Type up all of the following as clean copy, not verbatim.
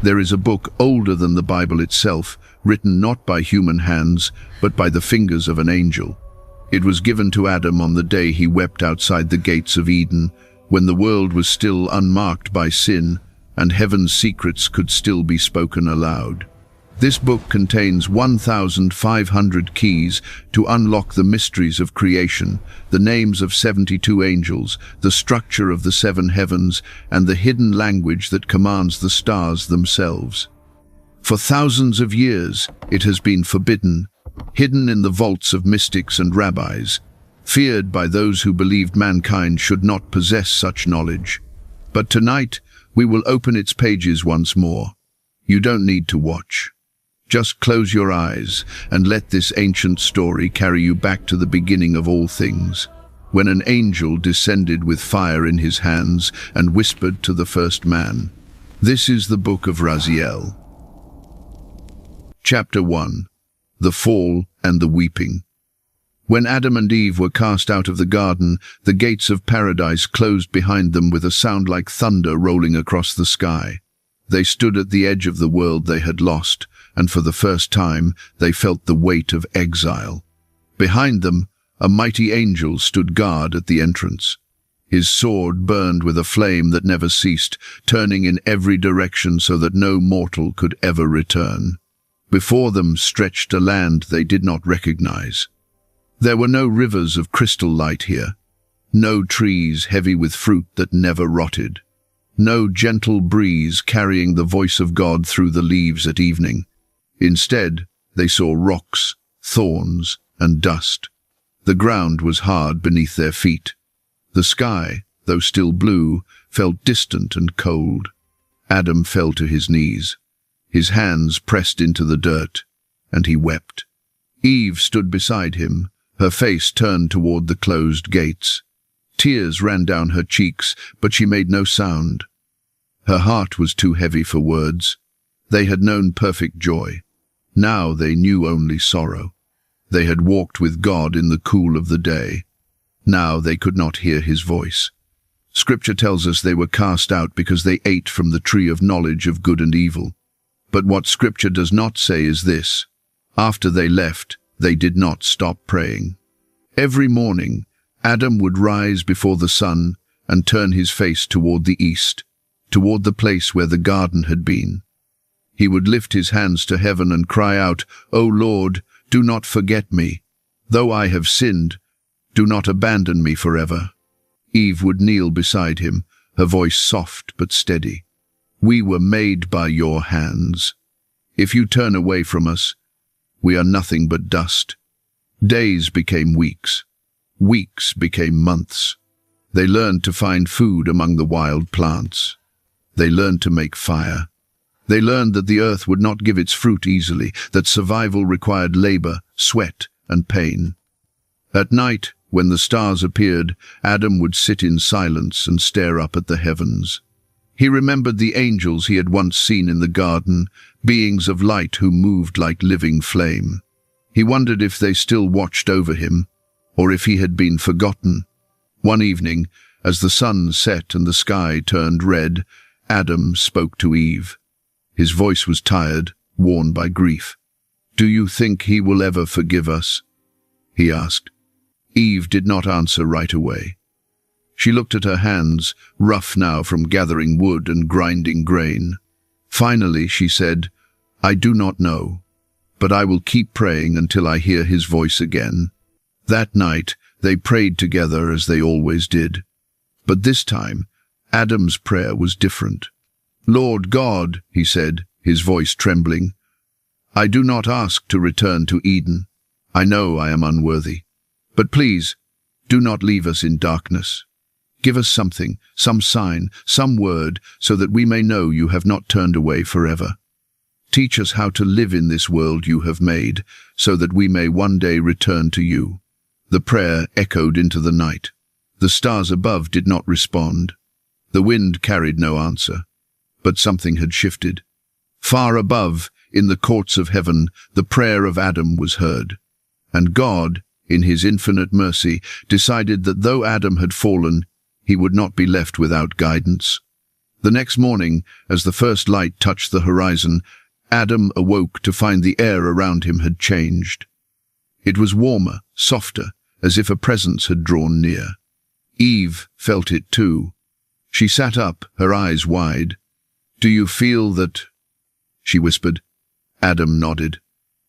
There is a book older than the Bible itself, written not by human hands, but by the fingers of an angel. It was given to Adam on the day he wept outside the gates of Eden, when the world was still unmarked by sin, and heaven's secrets could still be spoken aloud. This book contains 1,500 keys to unlock the mysteries of creation, the names of 72 angels, the structure of the 7 heavens, and the hidden language that commands the stars themselves. For thousands of years, it has been forbidden, hidden in the vaults of mystics and rabbis, feared by those who believed mankind should not possess such knowledge. But tonight, we will open its pages once more. You don't need to watch. Just close your eyes and let this ancient story carry you back to the beginning of all things, when an angel descended with fire in his hands and whispered to the first man. This is the book of Raziel. Chapter 1. The Fall and the Weeping. When Adam and Eve were cast out of the garden, the gates of paradise closed behind them with a sound like thunder rolling across the sky. They stood at the edge of the world they had lost, and for the first time they felt the weight of exile. Behind them, a mighty angel stood guard at the entrance. His sword burned with a flame that never ceased, turning in every direction so that no mortal could ever return. Before them stretched a land they did not recognize. There were no rivers of crystal light here, no trees heavy with fruit that never rotted, no gentle breeze carrying the voice of God through the leaves at evening. Instead, they saw rocks, thorns, and dust. The ground was hard beneath their feet. The sky, though still blue, felt distant and cold. Adam fell to his knees. His hands pressed into the dirt, and he wept. Eve stood beside him, her face turned toward the closed gates. Tears ran down her cheeks, but she made no sound. Her heart was too heavy for words. They had known perfect joy. Now they knew only sorrow. They had walked with God in the cool of the day. Now they could not hear his voice. Scripture tells us they were cast out because they ate from the tree of knowledge of good and evil. But what Scripture does not say is this: after they left, they did not stop praying. Every morning, Adam would rise before the sun and turn his face toward the east, toward the place where the garden had been. He would lift his hands to heaven and cry out, "O Lord, do not forget me. Though I have sinned, do not abandon me forever." Eve would kneel beside him, her voice soft but steady. "We were made by your hands. If you turn away from us, we are nothing but dust." Days became weeks. Weeks became months. They learned to find food among the wild plants. They learned to make fire. They learned that the earth would not give its fruit easily, that survival required labor, sweat, and pain. At night, when the stars appeared, Adam would sit in silence and stare up at the heavens. He remembered the angels he had once seen in the garden, beings of light who moved like living flame. He wondered if they still watched over him, or if he had been forgotten. One evening, as the sun set and the sky turned red, Adam spoke to Eve. His voice was tired, worn by grief. "Do you think he will ever forgive us?" he asked. Eve did not answer right away. She looked at her hands, rough now from gathering wood and grinding grain. Finally, she said, "I do not know, but I will keep praying until I hear his voice again." That night, they prayed together as they always did. But this time, Adam's prayer was different. "Lord God," he said, his voice trembling, "I do not ask to return to Eden. I know I am unworthy. But please, do not leave us in darkness. Give us something, some sign, some word, so that we may know you have not turned away forever. Teach us how to live in this world you have made, so that we may one day return to you." The prayer echoed into the night. The stars above did not respond. The wind carried no answer. But something had shifted. Far above, in the courts of heaven, the prayer of Adam was heard. And God, in his infinite mercy, decided that though Adam had fallen, he would not be left without guidance. The next morning, as the first light touched the horizon, Adam awoke to find the air around him had changed. It was warmer, softer, as if a presence had drawn near. Eve felt it too. She sat up, her eyes wide. "Do you feel that?" she whispered. Adam nodded.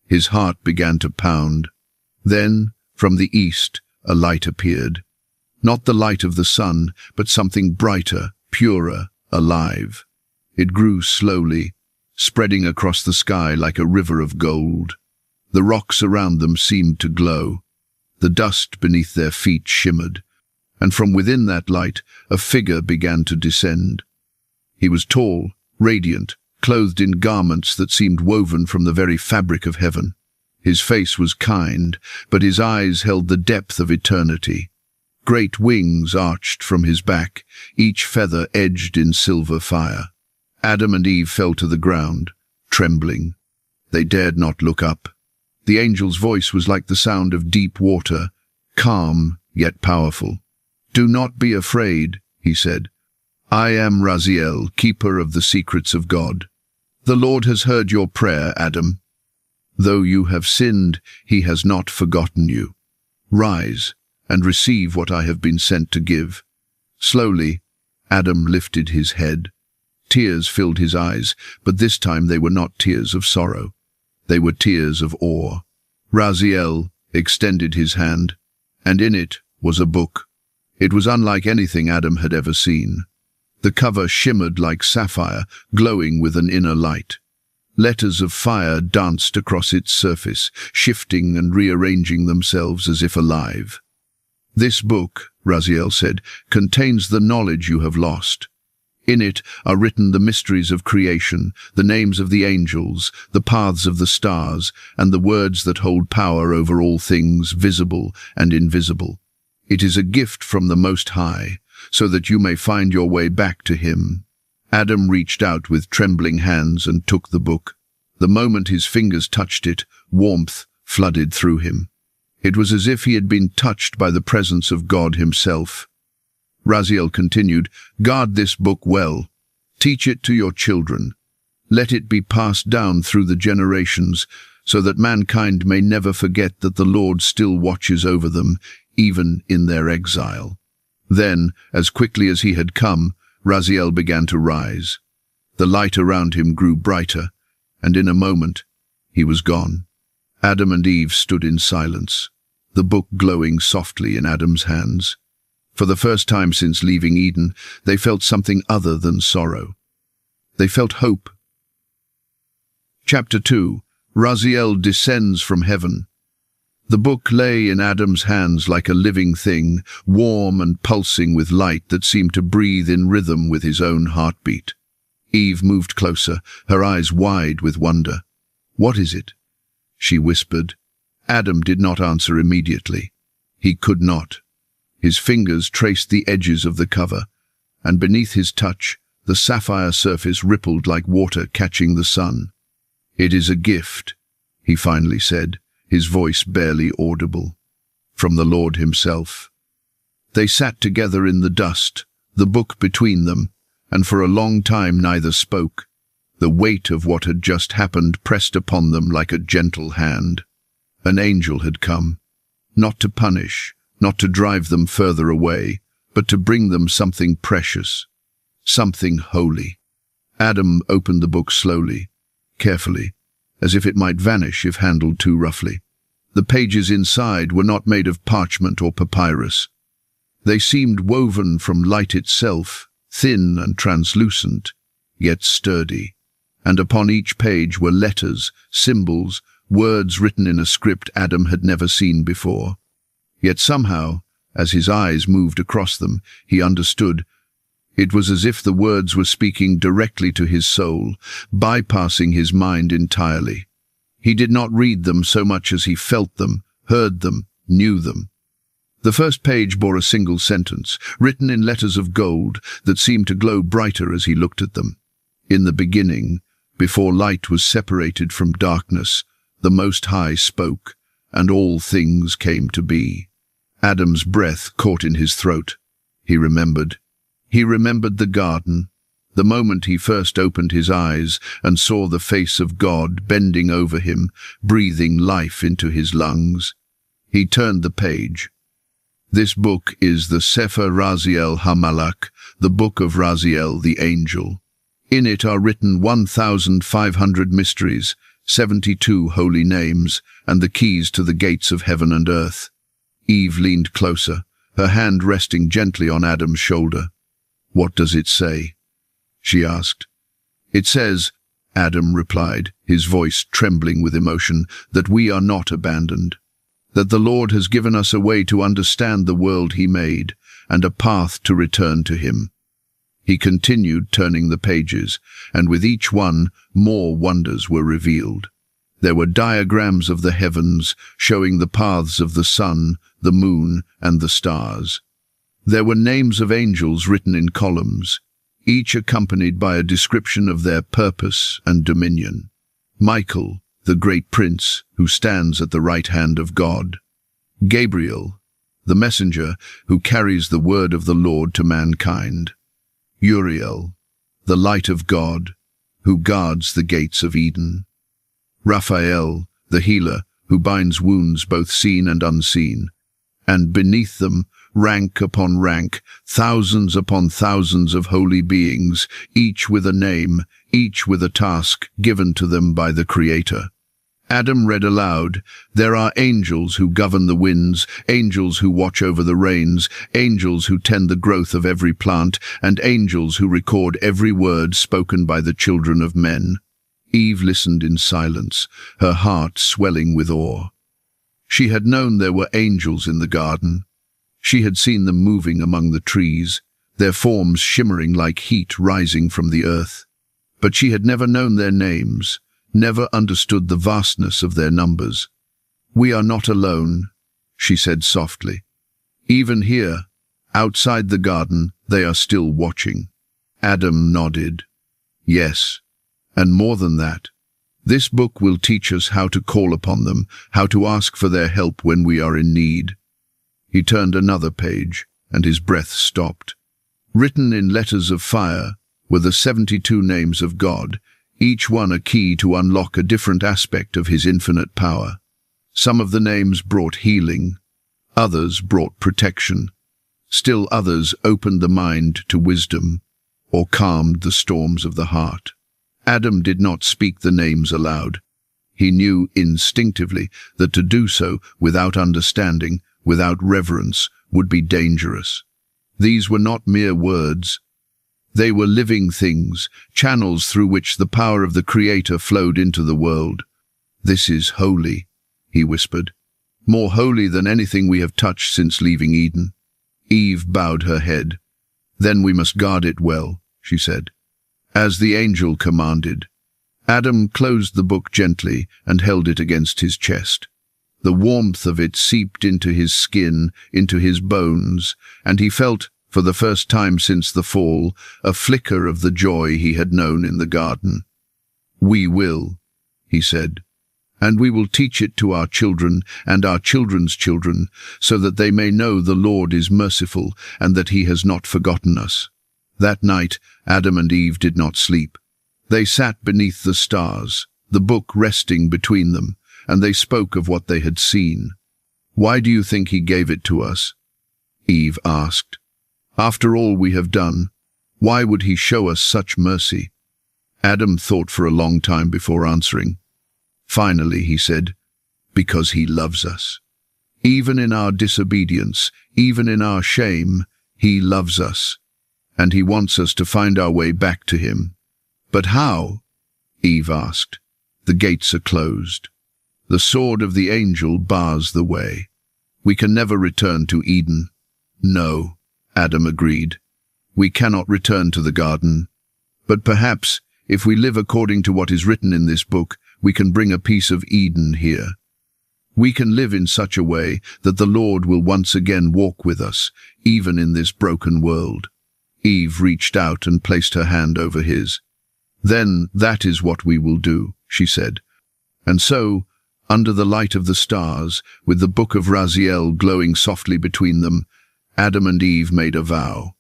His heart began to pound. Then, from the east, a light appeared. Not the light of the sun, but something brighter, purer, alive. It grew slowly, spreading across the sky like a river of gold. The rocks around them seemed to glow. The dust beneath their feet shimmered, and from within that light a figure began to descend. He was tall, radiant, clothed in garments that seemed woven from the very fabric of heaven. His face was kind, but his eyes held the depth of eternity. Great wings arched from his back, each feather edged in silver fire. Adam and Eve fell to the ground, trembling. They dared not look up. The angel's voice was like the sound of deep water, calm yet powerful. "Do not be afraid," he said. "I am Raziel, keeper of the secrets of God. The Lord has heard your prayer, Adam. Though you have sinned, he has not forgotten you. Rise and receive what I have been sent to give." Slowly, Adam lifted his head. Tears filled his eyes, but this time they were not tears of sorrow. They were tears of awe. Raziel extended his hand, and in it was a book. It was unlike anything Adam had ever seen. The cover shimmered like sapphire, glowing with an inner light. Letters of fire danced across its surface, shifting and rearranging themselves as if alive. "This book," Raziel said, "contains the knowledge you have lost. In it are written the mysteries of creation, the names of the angels, the paths of the stars, and the words that hold power over all things visible and invisible. It is a gift from the Most High, so that you may find your way back to him." Adam reached out with trembling hands and took the book. The moment his fingers touched it, warmth flooded through him. It was as if he had been touched by the presence of God himself. Raziel continued, "Guard this book well. Teach it to your children. Let it be passed down through the generations, so that mankind may never forget that the Lord still watches over them, even in their exile." Then, as quickly as he had come, Raziel began to rise. The light around him grew brighter, and in a moment he was gone. Adam and Eve stood in silence, the book glowing softly in Adam's hands. For the first time since leaving Eden, they felt something other than sorrow. They felt hope. Chapter 2. Raziel descends from heaven. The book lay in Adam's hands like a living thing, warm and pulsing with light that seemed to breathe in rhythm with his own heartbeat. Eve moved closer, her eyes wide with wonder. "What is it?" she whispered. Adam did not answer immediately. He could not. His fingers traced the edges of the cover, and beneath his touch, the sapphire surface rippled like water catching the sun. "It is a gift," he finally said, his voice barely audible. "From the Lord himself." They sat together in the dust, the book between them, and for a long time neither spoke. The weight of what had just happened pressed upon them like a gentle hand. An angel had come, not to punish, not to drive them further away, but to bring them something precious, something holy. Adam opened the book slowly, carefully, as if it might vanish if handled too roughly. The pages inside were not made of parchment or papyrus. They seemed woven from light itself, thin and translucent, yet sturdy. And upon each page were letters, symbols, words written in a script Adam had never seen before. Yet somehow, as his eyes moved across them, he understood. It was as if the words were speaking directly to his soul, bypassing his mind entirely. He did not read them so much as he felt them, heard them, knew them. The first page bore a single sentence, written in letters of gold that seemed to glow brighter as he looked at them. "In the beginning, before light was separated from darkness, the Most High spoke, and all things came to be." Adam's breath caught in his throat. He remembered. He remembered the garden, The moment he first opened his eyes and saw the face of God bending over him, breathing life into his lungs, he turned the page. This book is the Sefer Raziel HaMalach, the book of Raziel the angel. In it are written 1,500 mysteries, 72 holy names, and the keys to the gates of heaven and earth. Eve leaned closer, her hand resting gently on Adam's shoulder. "What does it say?" she asked. "It says," Adam replied, his voice trembling with emotion, "that we are not abandoned, that the Lord has given us a way to understand the world he made, and a path to return to him." He continued turning the pages, and with each one, more wonders were revealed. There were diagrams of the heavens, showing the paths of the sun, the moon, and the stars. There were names of angels written in columns, each accompanied by a description of their purpose and dominion. Michael, the great prince, who stands at the right hand of God. Gabriel, the messenger who carries the word of the Lord to mankind. Uriel, the light of God, who guards the gates of Eden. Raphael, the healer, who binds wounds both seen and unseen. And beneath them, rank upon rank, thousands upon thousands of holy beings, each with a name, each with a task given to them by the Creator. Adam read aloud, "There are angels who govern the winds, angels who watch over the rains, angels who tend the growth of every plant, and angels who record every word spoken by the children of men." Eve listened in silence, her heart swelling with awe. She had known there were angels in the garden. She had seen them moving among the trees, their forms shimmering like heat rising from the earth. But she had never known their names, never understood the vastness of their numbers. "We are not alone," she said softly. "Even here, outside the garden, they are still watching." Adam nodded. "Yes, and more than that. This book will teach us how to call upon them, how to ask for their help when we are in need." He turned another page, and his breath stopped. Written in letters of fire were the 72 names of God, each one a key to unlock a different aspect of his infinite power. Some of the names brought healing, others brought protection. Still others opened the mind to wisdom, or calmed the storms of the heart. Adam did not speak the names aloud. He knew instinctively that to do so without understanding, without reverence, would be dangerous. These were not mere words. They were living things, channels through which the power of the Creator flowed into the world. "This is holy," he whispered. "More holy than anything we have touched since leaving Eden." Eve bowed her head. "Then we must guard it well," she said, "as the angel commanded." Adam closed the book gently and held it against his chest. The warmth of it seeped into his skin, into his bones, and he felt, for the first time since the fall, a flicker of the joy he had known in the garden. "We will," he said, "and we will teach it to our children and our children's children, so that they may know the Lord is merciful and that he has not forgotten us." That night, Adam and Eve did not sleep. They sat beneath the stars, the book resting between them, and they spoke of what they had seen. "Why do you think he gave it to us?" Eve asked. "After all we have done, why would he show us such mercy?" Adam thought for a long time before answering. Finally, he said, "Because he loves us. Even in our disobedience, even in our shame, he loves us, and he wants us to find our way back to him." "But how?" Eve asked. "The gates are closed. The sword of the angel bars the way. We can never return to Eden." "No," Adam agreed. "We cannot return to the garden. But perhaps, if we live according to what is written in this book, we can bring a piece of Eden here. We can live in such a way that the Lord will once again walk with us, even in this broken world." Eve reached out and placed her hand over his. "Then that is what we will do," she said. And so, under the light of the stars, with the book of Raziel glowing softly between them, Adam and Eve made a vow.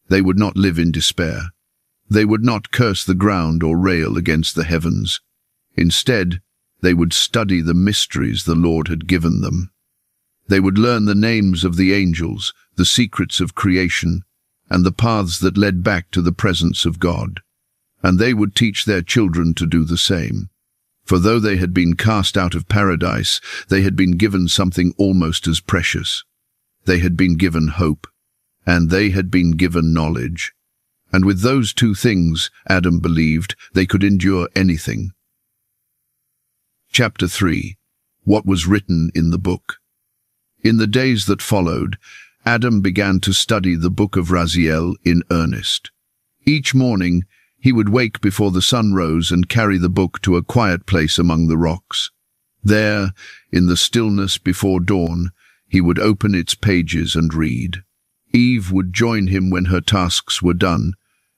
They would not live in despair. They would not curse the ground or rail against the heavens. Instead, they would study the mysteries the Lord had given them. They would learn the names of the angels, the secrets of creation, and the paths that led back to the presence of God. And they would teach their children to do the same. For though they had been cast out of paradise, they had been given something almost as precious. They had been given hope, and they had been given knowledge. And with those two things, Adam believed, they could endure anything. Chapter 3. What was written in the book. In the days that followed, Adam began to study the book of Raziel in earnest. Each morning, he would wake before the sun rose and carry the book to a quiet place among the rocks. There, in the stillness before dawn, he would open its pages and read. Eve would join him when her tasks were done,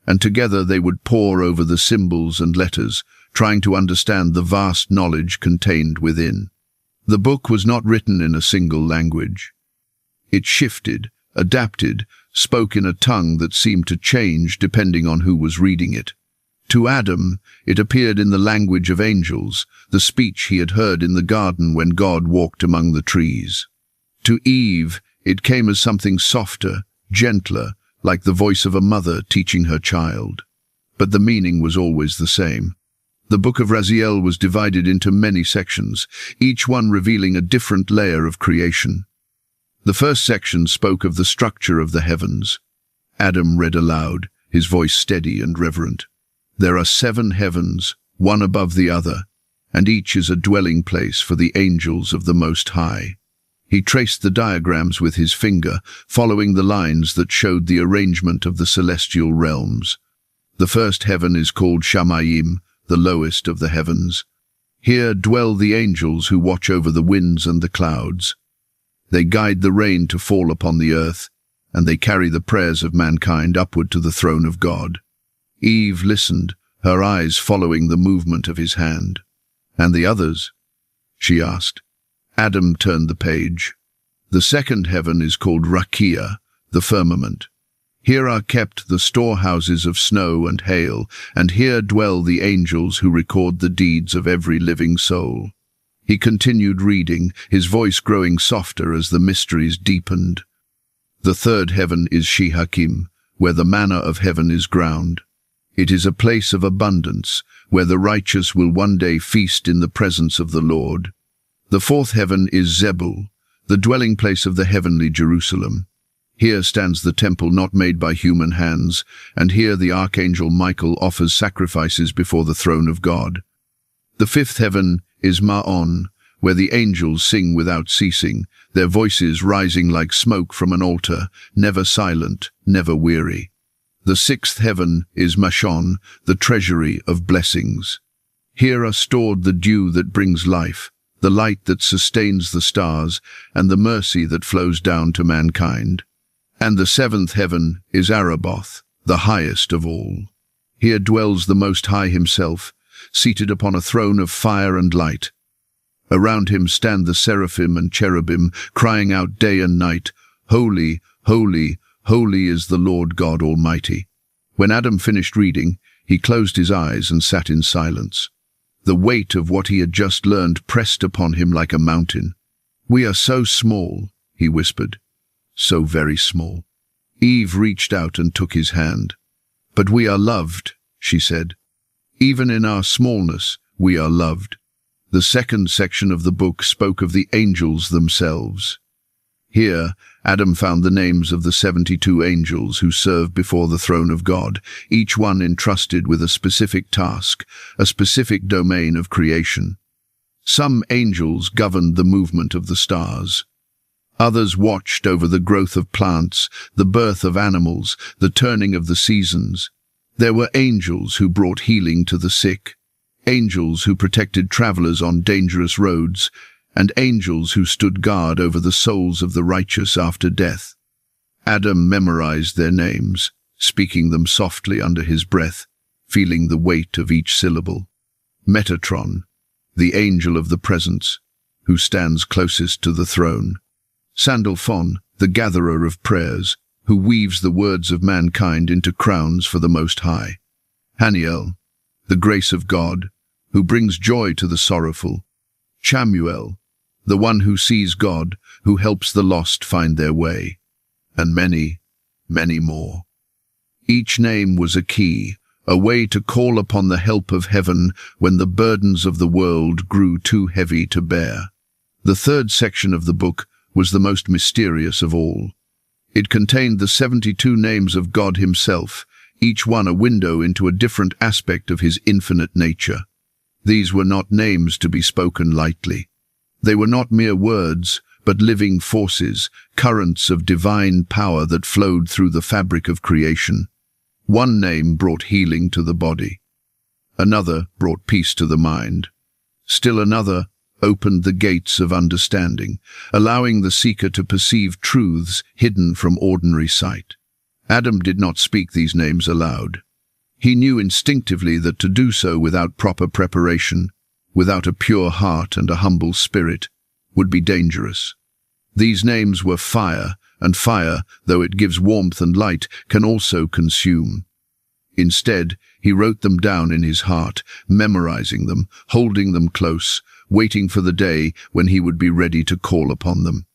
and together they would pore over the symbols and letters, trying to understand the vast knowledge contained within. The book was not written in a single language. It shifted, adapted, spoke in a tongue that seemed to change depending on who was reading it. To Adam, it appeared in the language of angels, the speech he had heard in the garden when God walked among the trees. To Eve, it came as something softer, gentler, like the voice of a mother teaching her child. But the meaning was always the same. The book of Raziel was divided into many sections, each one revealing a different layer of creation. The first section spoke of the structure of the heavens. Adam read aloud, his voice steady and reverent. There are 7 heavens, one above the other, and each is a dwelling place for the angels of the Most High. He traced the diagrams with his finger, following the lines that showed the arrangement of the celestial realms. The first heaven is called Shamayim, the lowest of the heavens. Here dwell the angels who watch over the winds and the clouds. They guide the rain to fall upon the earth, and they carry the prayers of mankind upward to the throne of God. Eve listened, her eyes following the movement of his hand. "And the others?" she asked. Adam turned the page. The second heaven is called Rakia, the firmament. Here are kept the storehouses of snow and hail, and here dwell the angels who record the deeds of every living soul. He continued reading, his voice growing softer as the mysteries deepened. The third heaven is Shehakim, where the manna of heaven is ground. It is a place of abundance, where the righteous will one day feast in the presence of the Lord. The fourth heaven is Zebul, the dwelling place of the heavenly Jerusalem. Here stands the temple not made by human hands, and here the archangel Michael offers sacrifices before the throne of God. The fifth heaven is Ma'on, where the angels sing without ceasing, their voices rising like smoke from an altar, never silent, never weary. The sixth heaven is Mashon, the treasury of blessings. Here are stored the dew that brings life, the light that sustains the stars, and the mercy that flows down to mankind. And the seventh heaven is Araboth, the highest of all. Here dwells the Most High himself, seated upon a throne of fire and light. Around him stand the seraphim and cherubim, crying out day and night, "Holy, holy, holy is the Lord God Almighty." When Adam finished reading, he closed his eyes and sat in silence. The weight of what he had just learned pressed upon him like a mountain. "We are so small," he whispered. "So very small." Eve reached out and took his hand. "But we are loved," she said. "Even in our smallness, we are loved." The second section of the book spoke of the angels themselves. Here, Adam found the names of the 72 angels who serve before the throne of God, each one entrusted with a specific task, a specific domain of creation. Some angels governed the movement of the stars. Others watched over the growth of plants, the birth of animals, the turning of the seasons. There were angels who brought healing to the sick, angels who protected travelers on dangerous roads, and angels who stood guard over the souls of the righteous after death. Adam memorized their names, speaking them softly under his breath, feeling the weight of each syllable. Metatron, the angel of the presence, who stands closest to the throne. Sandalphon, the gatherer of prayers, who weaves the words of mankind into crowns for the Most High. Haniel, the grace of God, who brings joy to the sorrowful. Chamuel, the one who sees God, who helps the lost find their way. And many, many more. Each name was a key, a way to call upon the help of heaven when the burdens of the world grew too heavy to bear. The third section of the book was the most mysterious of all. It contained the 72 names of God himself, each one a window into a different aspect of his infinite nature. These were not names to be spoken lightly. They were not mere words, but living forces, currents of divine power that flowed through the fabric of creation. One name brought healing to the body. Another brought peace to the mind. Still another opened the gates of understanding, allowing the seeker to perceive truths hidden from ordinary sight. Adam did not speak these names aloud. He knew instinctively that to do so without proper preparation, without a pure heart and a humble spirit, would be dangerous. These names were fire, and fire, though it gives warmth and light, can also consume. Instead, he wrote them down in his heart, memorizing them, holding them close, waiting for the day when he would be ready to call upon them.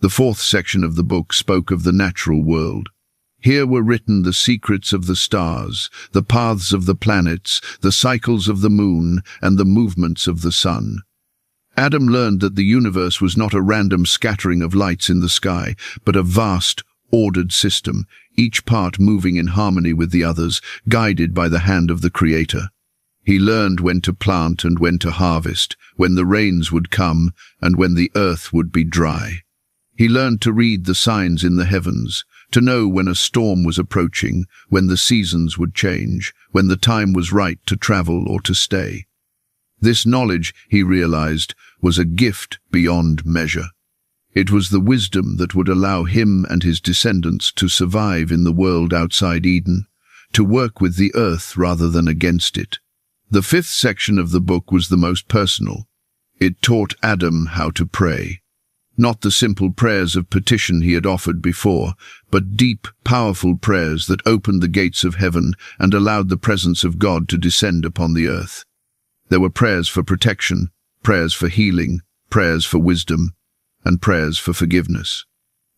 The fourth section of the book spoke of the natural world. Here were written the secrets of the stars, the paths of the planets, the cycles of the moon, and the movements of the sun. Adam learned that the universe was not a random scattering of lights in the sky, but a vast, ordered system, each part moving in harmony with the others, guided by the hand of the Creator. He learned when to plant and when to harvest, when the rains would come and when the earth would be dry. He learned to read the signs in the heavens, to know when a storm was approaching, when the seasons would change, when the time was right to travel or to stay. This knowledge, he realized, was a gift beyond measure. It was the wisdom that would allow him and his descendants to survive in the world outside Eden, to work with the earth rather than against it. The fifth section of the book was the most personal. It taught Adam how to pray. Not the simple prayers of petition he had offered before, but deep, powerful prayers that opened the gates of heaven and allowed the presence of God to descend upon the earth. There were prayers for protection, prayers for healing, prayers for wisdom, and prayers for forgiveness.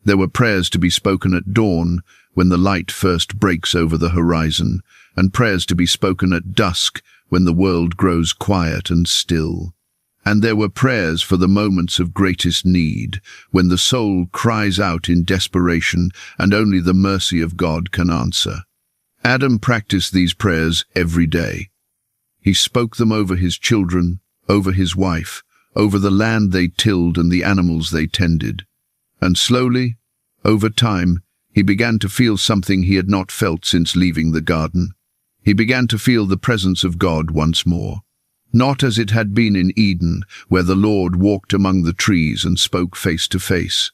There were prayers to be spoken at dawn, when the light first breaks over the horizon, and prayers to be spoken at dusk, when the world grows quiet and still. And there were prayers for the moments of greatest need, when the soul cries out in desperation and only the mercy of God can answer. Adam practiced these prayers every day. He spoke them over his children, over his wife, over the land they tilled and the animals they tended. And slowly, over time, he began to feel something he had not felt since leaving the garden. He began to feel the presence of God once more. Not as it had been in Eden, where the Lord walked among the trees and spoke face to face,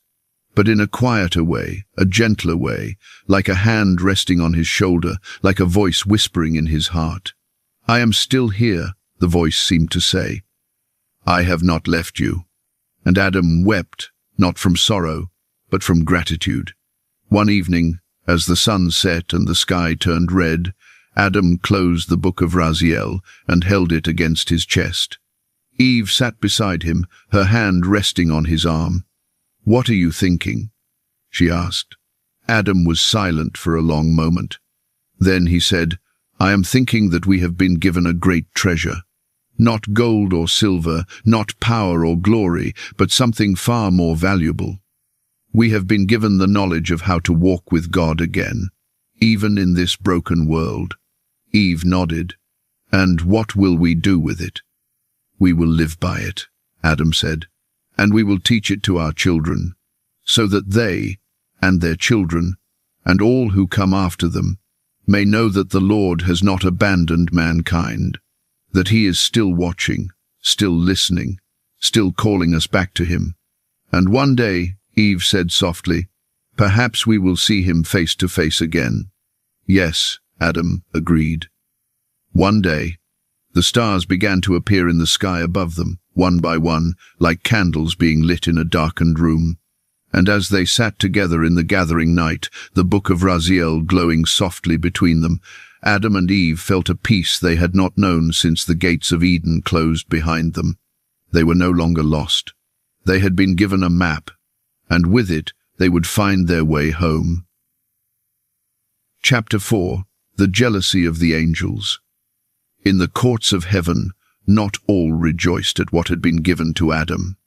but in a quieter way, a gentler way, like a hand resting on his shoulder, like a voice whispering in his heart. "I am still here," the voice seemed to say. "I have not left you." And Adam wept, not from sorrow, but from gratitude. One evening, as the sun set and the sky turned red, Adam closed the book of Raziel and held it against his chest. Eve sat beside him, her hand resting on his arm. "What are you thinking?" she asked. Adam was silent for a long moment. Then he said, "I am thinking that we have been given a great treasure. Not gold or silver, not power or glory, but something far more valuable. We have been given the knowledge of how to walk with God again, even in this broken world." Eve nodded. "And what will we do with it?" "We will live by it," Adam said, "and we will teach it to our children, so that they, and their children, and all who come after them, may know that the Lord has not abandoned mankind, that he is still watching, still listening, still calling us back to him. And one day," Eve said softly, "perhaps we will see him face to face again." "Yes," Adam agreed. One day, the stars began to appear in the sky above them, one by one, like candles being lit in a darkened room. And as they sat together in the gathering night, the book of Raziel glowing softly between them, Adam and Eve felt a peace they had not known since the gates of Eden closed behind them. They were no longer lost. They had been given a map, and with it they would find their way home. Chapter 4. The Jealousy of the Angels. In the courts of heaven, not all rejoiced at what had been given to Adam.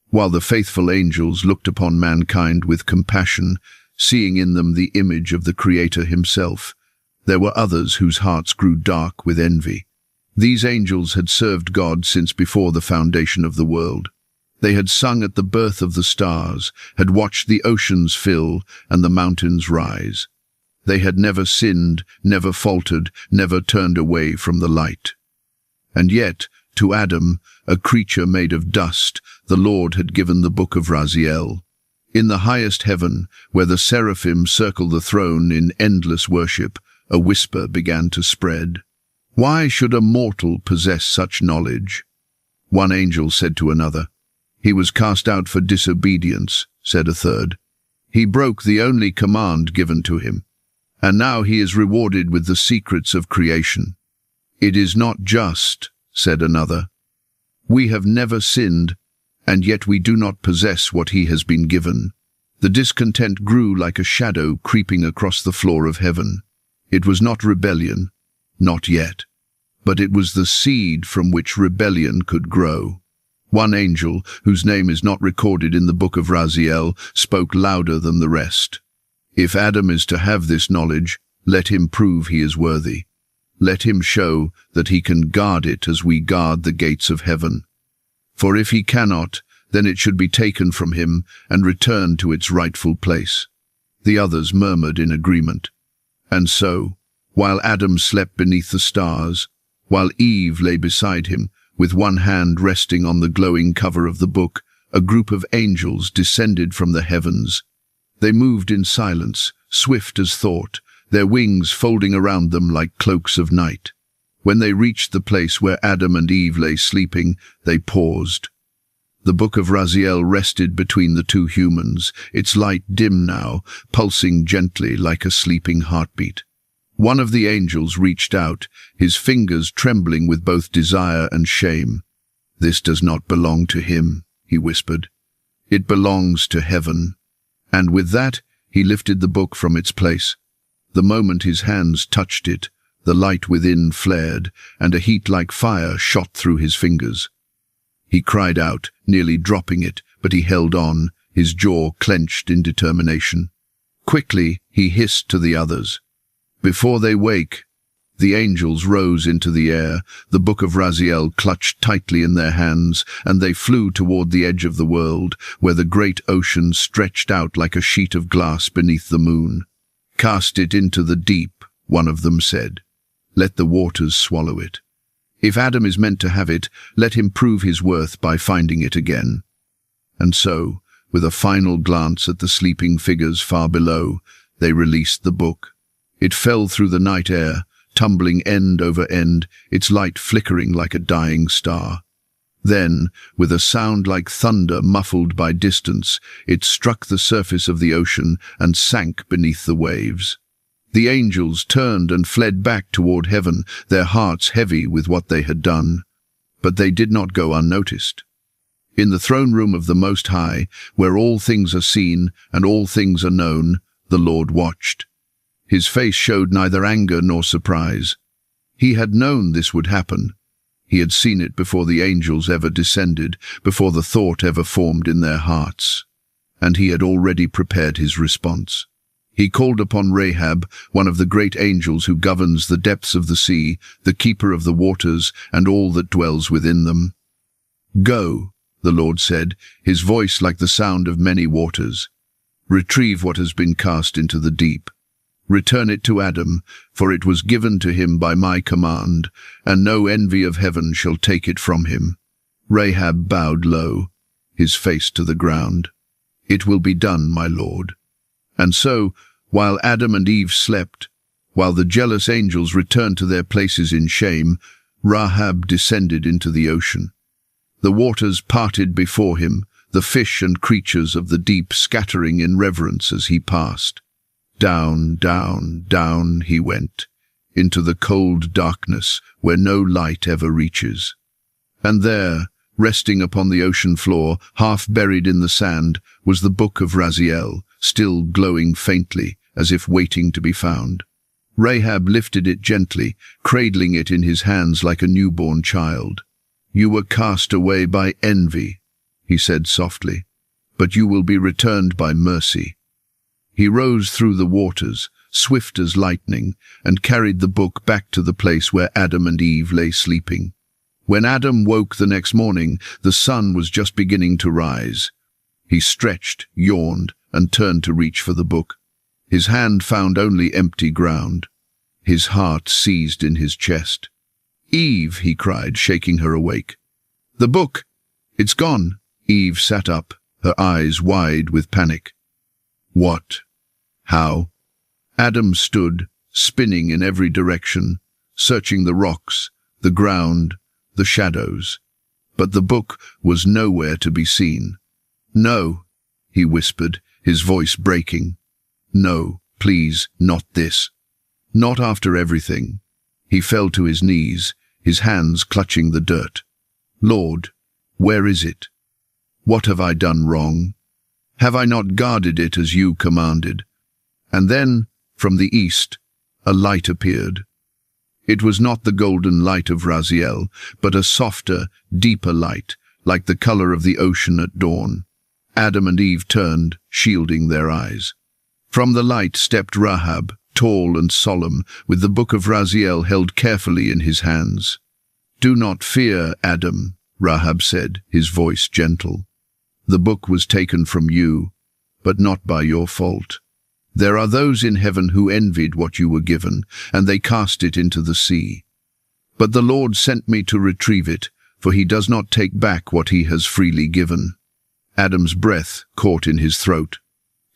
While the faithful angels looked upon mankind with compassion, seeing in them the image of the Creator himself, there were others whose hearts grew dark with envy. These angels had served God since before the foundation of the world. They had sung at the birth of the stars, had watched the oceans fill and the mountains rise. They had never sinned, never faltered, never turned away from the light. And yet, to Adam, a creature made of dust, the Lord had given the book of Raziel. In the highest heaven, where the seraphim circle the throne in endless worship, a whisper began to spread. Why should a mortal possess such knowledge? One angel said to another. He was cast out for disobedience, said a third. He broke the only command given to him, and now he is rewarded with the secrets of creation. It is not just, said another. We have never sinned, and yet we do not possess what he has been given. The discontent grew like a shadow creeping across the floor of heaven. It was not rebellion, not yet, but it was the seed from which rebellion could grow. One angel, whose name is not recorded in the book of Raziel, spoke louder than the rest. If Adam is to have this knowledge, let him prove he is worthy. Let him show that he can guard it as we guard the gates of heaven. For if he cannot, then it should be taken from him and returned to its rightful place. The others murmured in agreement. And so, while Adam slept beneath the stars, while Eve lay beside him, with one hand resting on the glowing cover of the book, a group of angels descended from the heavens. They moved in silence, swift as thought, their wings folding around them like cloaks of night. When they reached the place where Adam and Eve lay sleeping, they paused. The book of Raziel rested between the two humans, its light dim now, pulsing gently like a sleeping heartbeat. One of the angels reached out, his fingers trembling with both desire and shame. "This does not belong to him," he whispered. "It belongs to heaven." And with that, he lifted the book from its place. The moment his hands touched it, the light within flared, and a heat like fire shot through his fingers. He cried out, nearly dropping it, but he held on, his jaw clenched in determination. Quickly, he hissed to the others. Before they wake, the angels rose into the air, the book of Raziel clutched tightly in their hands, and they flew toward the edge of the world, where the great ocean stretched out like a sheet of glass beneath the moon. "Cast it into the deep," one of them said. "Let the waters swallow it. If Adam is meant to have it, let him prove his worth by finding it again." And so, with a final glance at the sleeping figures far below, they released the book. It fell through the night air, tumbling end over end, its light flickering like a dying star. Then, with a sound like thunder muffled by distance, it struck the surface of the ocean and sank beneath the waves. The angels turned and fled back toward heaven, their hearts heavy with what they had done. But they did not go unnoticed. In the throne room of the Most High, where all things are seen and all things are known, the Lord watched. His face showed neither anger nor surprise. He had known this would happen. He had seen it before the angels ever descended, before the thought ever formed in their hearts. And he had already prepared his response. He called upon Rahab, one of the great angels who governs the depths of the sea, the keeper of the waters, and all that dwells within them. "Go," the Lord said, his voice like the sound of many waters. "Retrieve what has been cast into the deep. Return it to Adam, for it was given to him by my command, and no envy of heaven shall take it from him." Rahab bowed low, his face to the ground. "It will be done, my lord." And so, while Adam and Eve slept, while the jealous angels returned to their places in shame, Rahab descended into the ocean. The waters parted before him, the fish and creatures of the deep scattering in reverence as he passed. Down, down, down he went, into the cold darkness where no light ever reaches. And there, resting upon the ocean floor, half buried in the sand, was the book of Raziel, still glowing faintly, as if waiting to be found. Rahab lifted it gently, cradling it in his hands like a newborn child. "You were cast away by envy," he said softly, "but you will be returned by mercy." He rose through the waters, swift as lightning, and carried the book back to the place where Adam and Eve lay sleeping. When Adam woke the next morning, the sun was just beginning to rise. He stretched, yawned, and turned to reach for the book. His hand found only empty ground. His heart seized in his chest. "Eve," he cried, shaking her awake. "The book! It's gone!" Eve sat up, her eyes wide with panic. "What? How?" Adam stood, spinning in every direction, searching the rocks, the ground, the shadows. But the book was nowhere to be seen. "No," he whispered, his voice breaking. "No, please, not this. Not after everything." He fell to his knees, his hands clutching the dirt. "Lord, where is it? What have I done wrong? Have I not guarded it as you commanded?" And then, from the east, a light appeared. It was not the golden light of Raziel, but a softer, deeper light, like the color of the ocean at dawn. Adam and Eve turned, shielding their eyes. From the light stepped Rahab, tall and solemn, with the book of Raziel held carefully in his hands. "Do not fear, Adam," Rahab said, his voice gentle. "The book was taken from you, but not by your fault. There are those in heaven who envied what you were given, and they cast it into the sea. But the Lord sent me to retrieve it, for he does not take back what he has freely given." Adam's breath caught in his throat.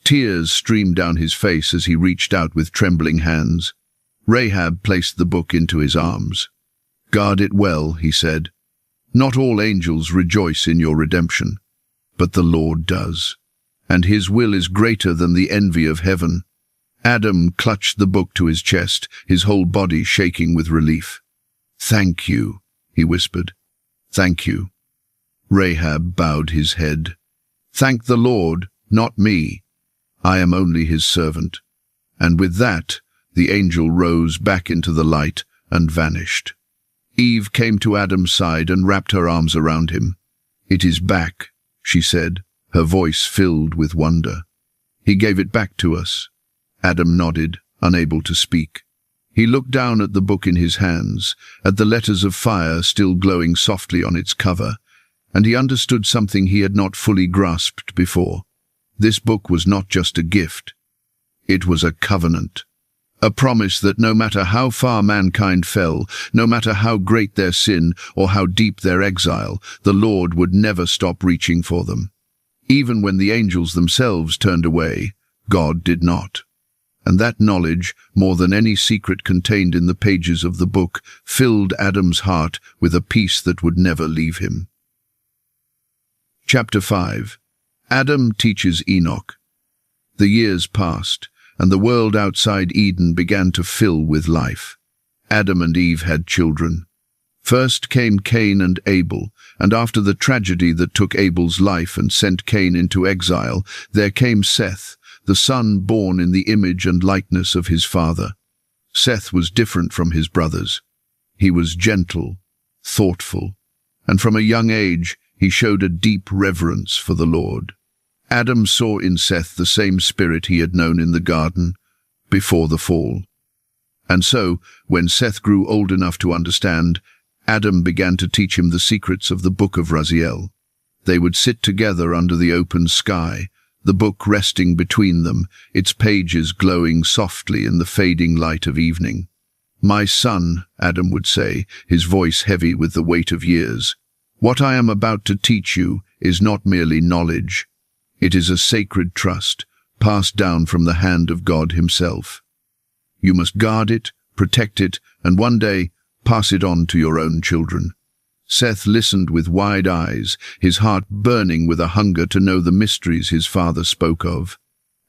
Tears streamed down his face as he reached out with trembling hands. Rahab placed the book into his arms. "Guard it well," he said. "Not all angels rejoice in your redemption, but the Lord does, and his will is greater than the envy of heaven." Adam clutched the book to his chest, his whole body shaking with relief. "Thank you," he whispered. "Thank you." Rahab bowed his head. "Thank the Lord, not me. I am only his servant." And with that, the angel rose back into the light and vanished. Eve came to Adam's side and wrapped her arms around him. "It is back," she said, her voice filled with wonder. "He gave it back to us." Adam nodded, unable to speak. He looked down at the book in his hands, at the letters of fire still glowing softly on its cover, and he understood something he had not fully grasped before. This book was not just a gift. It was a covenant. A promise that no matter how far mankind fell, no matter how great their sin or how deep their exile, the Lord would never stop reaching for them. Even when the angels themselves turned away, God did not. And that knowledge, more than any secret contained in the pages of the book, filled Adam's heart with a peace that would never leave him. Chapter 5. Adam teaches Enoch. The years passed, and the world outside Eden began to fill with life. Adam and Eve had children. First came Cain and Abel, and after the tragedy that took Abel's life and sent Cain into exile, there came Seth, the son born in the image and likeness of his father. Seth was different from his brothers. He was gentle, thoughtful, and from a young age he showed a deep reverence for the Lord. Adam saw in Seth the same spirit he had known in the garden before the fall. And so, when Seth grew old enough to understand, Adam began to teach him the secrets of the book of Raziel. They would sit together under the open sky, the book resting between them, its pages glowing softly in the fading light of evening. "My son," Adam would say, his voice heavy with the weight of years, "what I am about to teach you is not merely knowledge. It is a sacred trust, passed down from the hand of God himself. You must guard it, protect it, and one day pass it on to your own children." Seth listened with wide eyes, his heart burning with a hunger to know the mysteries his father spoke of.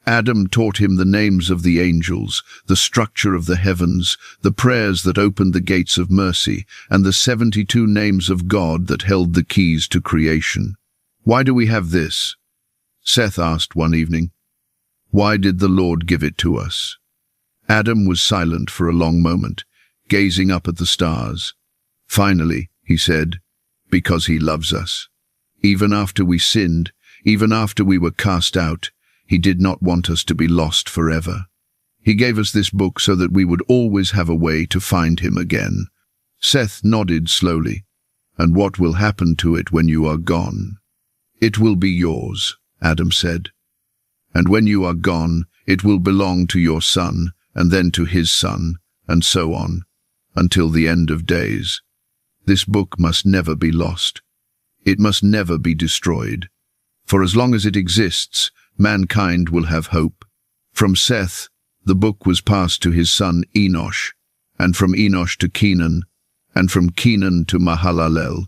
Adam taught him the names of the angels, the structure of the heavens, the prayers that opened the gates of mercy, and the 72 names of God that held the keys to creation. "Why do we have this?" Seth asked one evening. "Why did the Lord give it to us?" Adam was silent for a long moment, gazing up at the stars. Finally, he said, "Because he loves us. Even after we sinned, even after we were cast out, he did not want us to be lost forever. He gave us this book so that we would always have a way to find him again." Seth nodded slowly. "And what will happen to it when you are gone?" "It will be yours," Adam said. "And when you are gone, it will belong to your son, and then to his son, and so on, until the end of days. This book must never be lost. It must never be destroyed. For as long as it exists, mankind will have hope." From Seth, the book was passed to his son Enosh, and from Enosh to Kenan, and from Kenan to Mahalalel,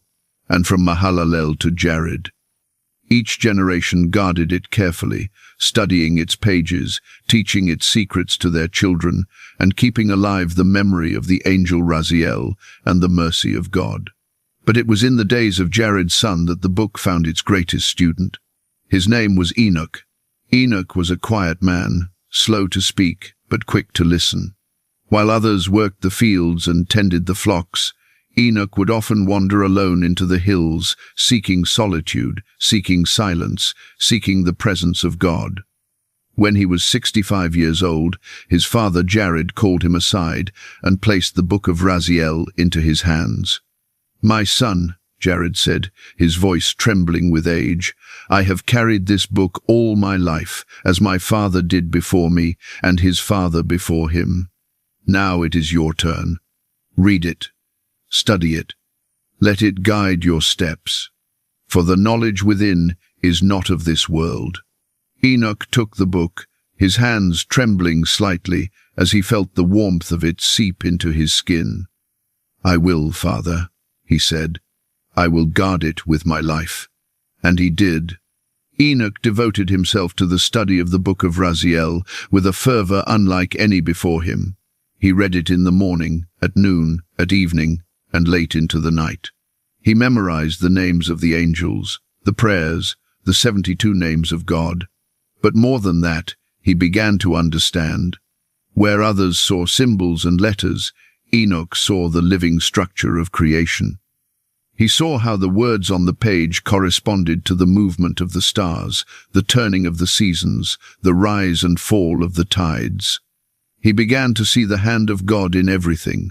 and from Mahalalel to Jared. Each generation guarded it carefully, studying its pages, teaching its secrets to their children, and keeping alive the memory of the angel Raziel and the mercy of God. But it was in the days of Jared's son that the book found its greatest student. His name was Enoch. Enoch was a quiet man, slow to speak, but quick to listen. While others worked the fields and tended the flocks, Enoch would often wander alone into the hills, seeking solitude, seeking silence, seeking the presence of God. When he was 65 years old, his father Jared called him aside and placed the book of Raziel into his hands. "My son," Jared said, his voice trembling with age, "I have carried this book all my life, as my father did before me, and his father before him. Now it is your turn. Read it. Study it. Let it guide your steps. For the knowledge within is not of this world." Enoch took the book, his hands trembling slightly as he felt the warmth of it seep into his skin. "I will, Father," he said. "I will guard it with my life." And he did. Enoch devoted himself to the study of the book of Raziel with a fervor unlike any before him. He read it in the morning, at noon, at evening, and late into the night. He memorized the names of the angels, the prayers, the 72 names of God. But more than that, he began to understand. Where others saw symbols and letters, Enoch saw the living structure of creation. He saw how the words on the page corresponded to the movement of the stars, the turning of the seasons, the rise and fall of the tides. He began to see the hand of God in everything.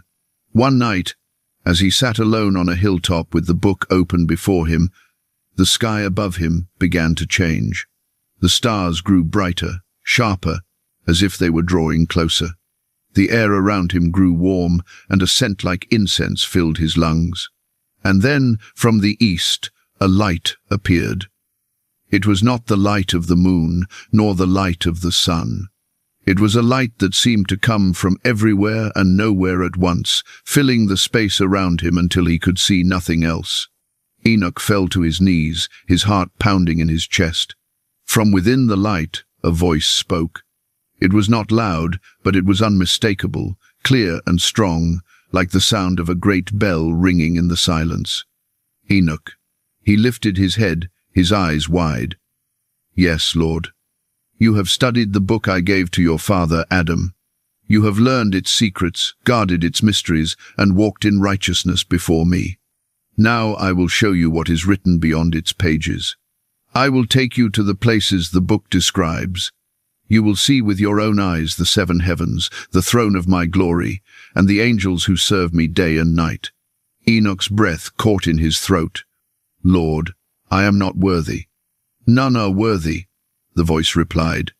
One night, as he sat alone on a hilltop with the book open before him, the sky above him began to change. The stars grew brighter, sharper, as if they were drawing closer. The air around him grew warm, and a scent like incense filled his lungs. And then, from the east, a light appeared. It was not the light of the moon, nor the light of the sun. It was a light that seemed to come from everywhere and nowhere at once, filling the space around him until he could see nothing else. Enoch fell to his knees, his heart pounding in his chest. From within the light, a voice spoke. It was not loud, but it was unmistakable, clear and strong, like the sound of a great bell ringing in the silence. "Enoch." He lifted his head, his eyes wide. "Yes, Lord. You have studied the book I gave to your father Adam. You have learned its secrets, guarded its mysteries, and walked in righteousness before me. Now I will show you what is written beyond its pages. I will take you to the places the book describes. You will see with your own eyes the 7 heavens, the throne of my glory, and the angels who serve me day and night." Enoch's breath caught in his throat. "Lord, I am not worthy." "None are worthy," the voice replied.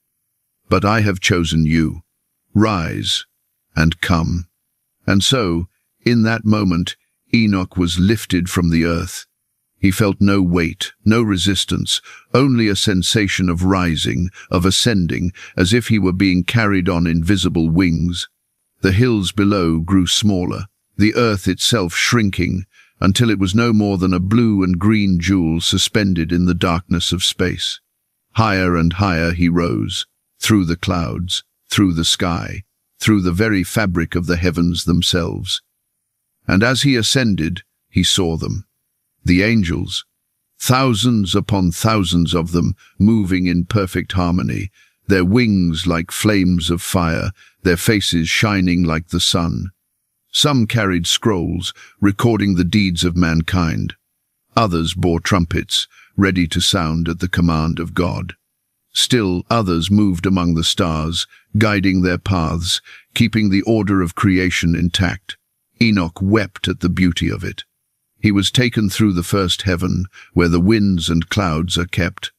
"But I have chosen you. Rise and come." And so, in that moment, Enoch was lifted from the earth. He felt no weight, no resistance, only a sensation of rising, of ascending, as if he were being carried on invisible wings. The hills below grew smaller, the earth itself shrinking, until it was no more than a blue and green jewel suspended in the darkness of space. Higher and higher he rose, through the clouds, through the sky, through the very fabric of the heavens themselves. And as he ascended, he saw them, the angels, thousands upon thousands of them, moving in perfect harmony, their wings like flames of fire, their faces shining like the sun. Some carried scrolls, recording the deeds of mankind. Others bore trumpets, ready to sound at the command of God. Still others moved among the stars, guiding their paths, keeping the order of creation intact. Enoch wept at the beauty of it. He was taken through the first heaven, where the winds and clouds are kept.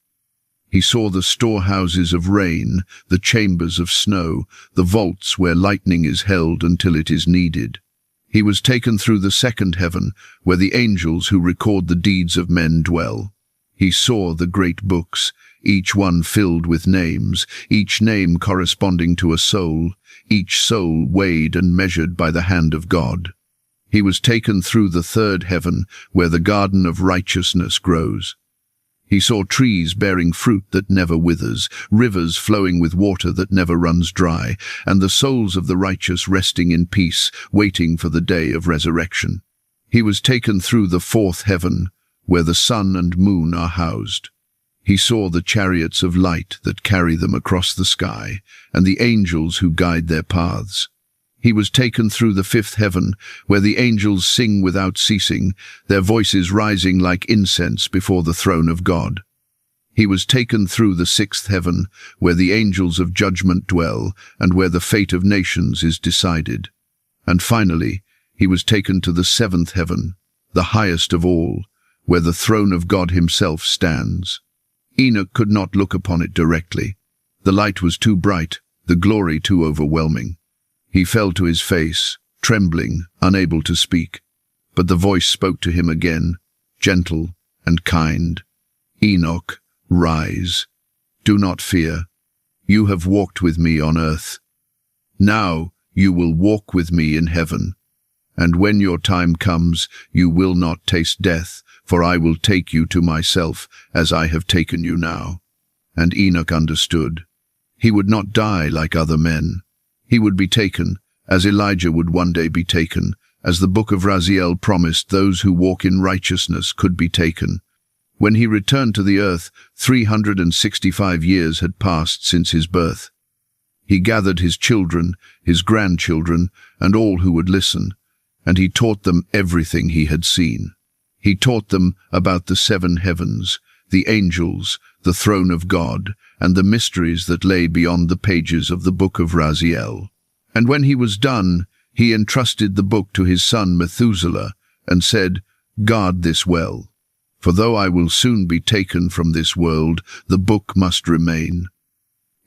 He saw the storehouses of rain, the chambers of snow, the vaults where lightning is held until it is needed. He was taken through the second heaven, where the angels who record the deeds of men dwell. He saw the great books, each one filled with names, each name corresponding to a soul, each soul weighed and measured by the hand of God. He was taken through the third heaven, where the garden of righteousness grows. He saw trees bearing fruit that never withers, rivers flowing with water that never runs dry, and the souls of the righteous resting in peace, waiting for the day of resurrection. He was taken through the fourth heaven, where the sun and moon are housed. He saw the chariots of light that carry them across the sky, and the angels who guide their paths. He was taken through the fifth heaven, where the angels sing without ceasing, their voices rising like incense before the throne of God. He was taken through the sixth heaven, where the angels of judgment dwell, and where the fate of nations is decided. And finally, he was taken to the seventh heaven, the highest of all, where the throne of God himself stands. Enoch could not look upon it directly. The light was too bright, the glory too overwhelming. He fell to his face, trembling, unable to speak. But the voice spoke to him again, gentle and kind. Enoch, rise. Do not fear. You have walked with me on earth. Now you will walk with me in heaven. And when your time comes, you will not taste death, for I will take you to myself, as I have taken you now. And Enoch understood. He would not die like other men. He would be taken, as Elijah would one day be taken, as the book of Raziel promised those who walk in righteousness could be taken. When he returned to the earth, 365 years had passed since his birth. He gathered his children, his grandchildren, and all who would listen, and he taught them everything he had seen. He taught them about the seven heavens, the angels, the throne of God, and the mysteries that lay beyond the pages of the book of Raziel. And when he was done, he entrusted the book to his son Methuselah, and said, Guard this well, for though I will soon be taken from this world, the book must remain.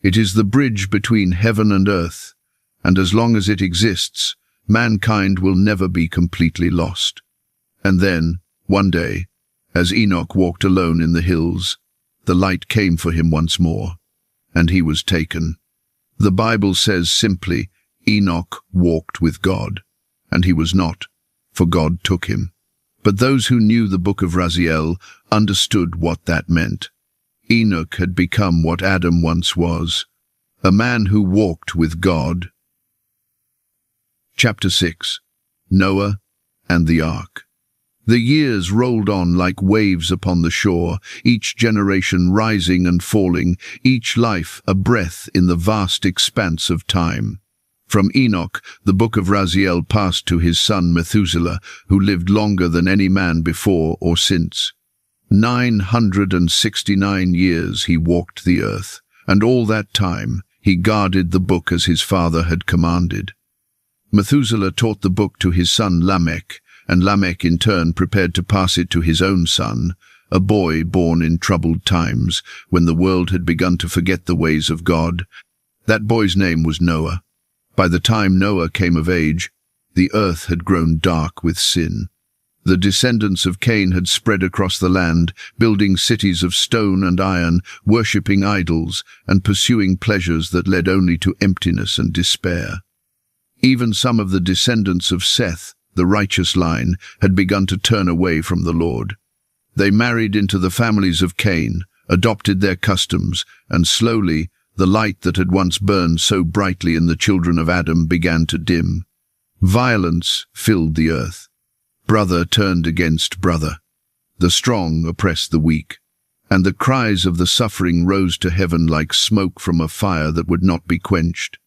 It is the bridge between heaven and earth, and as long as it exists, mankind will never be completely lost. And then, one day, as Enoch walked alone in the hills, the light came for him once more, and he was taken. The Bible says simply, Enoch walked with God, and he was not, for God took him. But those who knew the book of Raziel understood what that meant. Enoch had become what Adam once was, a man who walked with God. Chapter 6. Noah and the Ark. The years rolled on like waves upon the shore, each generation rising and falling, each life a breath in the vast expanse of time. From Enoch, the book of Raziel passed to his son Methuselah, who lived longer than any man before or since. 969 years he walked the earth, and all that time he guarded the book as his father had commanded. Methuselah taught the book to his son Lamech, and Lamech in turn prepared to pass it to his own son, a boy born in troubled times, when the world had begun to forget the ways of God. That boy's name was Noah. By the time Noah came of age, the earth had grown dark with sin. The descendants of Cain had spread across the land, building cities of stone and iron, worshipping idols, and pursuing pleasures that led only to emptiness and despair. Even some of the descendants of Seth, the righteous line, had begun to turn away from the Lord. They married into the families of Cain, adopted their customs, and slowly the light that had once burned so brightly in the children of Adam began to dim. Violence filled the earth. Brother turned against brother. The strong oppressed the weak, and the cries of the suffering rose to heaven like smoke from a fire that would not be quenched.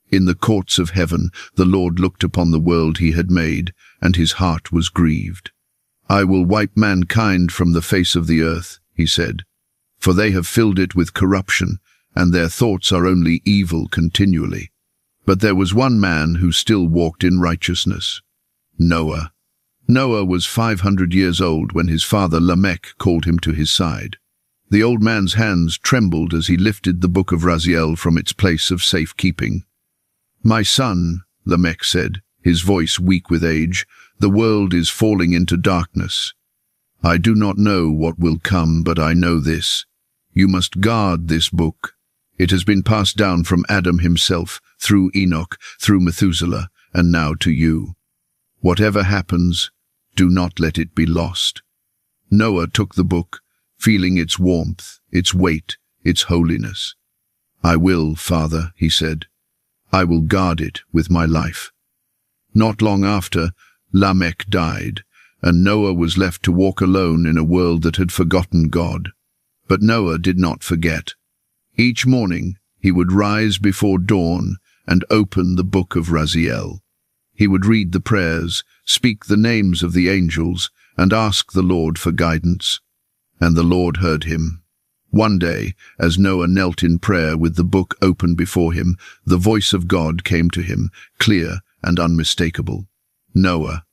In the courts of heaven, the Lord looked upon the world he had made, and his heart was grieved. I will wipe mankind from the face of the earth, he said, for they have filled it with corruption, and their thoughts are only evil continually. But there was one man who still walked in righteousness: Noah. Noah was 500 years old when his father Lamech called him to his side. The old man's hands trembled as he lifted the book of Raziel from its place of safekeeping. "My son," Lamech said, his voice weak with age, "the world is falling into darkness. I do not know what will come, but I know this. You must guard this book. It has been passed down from Adam himself, through Enoch, through Methuselah, and now to you. Whatever happens, do not let it be lost." Noah took the book, feeling its warmth, its weight, its holiness. "I will, Father," he said. "I will guard it with my life." Not long after, Lamech died, and Noah was left to walk alone in a world that had forgotten God. But Noah did not forget. Each morning he would rise before dawn and open the book of Raziel. He would read the prayers, speak the names of the angels, and ask the Lord for guidance. And the Lord heard him. One day, as Noah knelt in prayer with the book open before him, the voice of God came to him, clear and unmistakable. "Noah."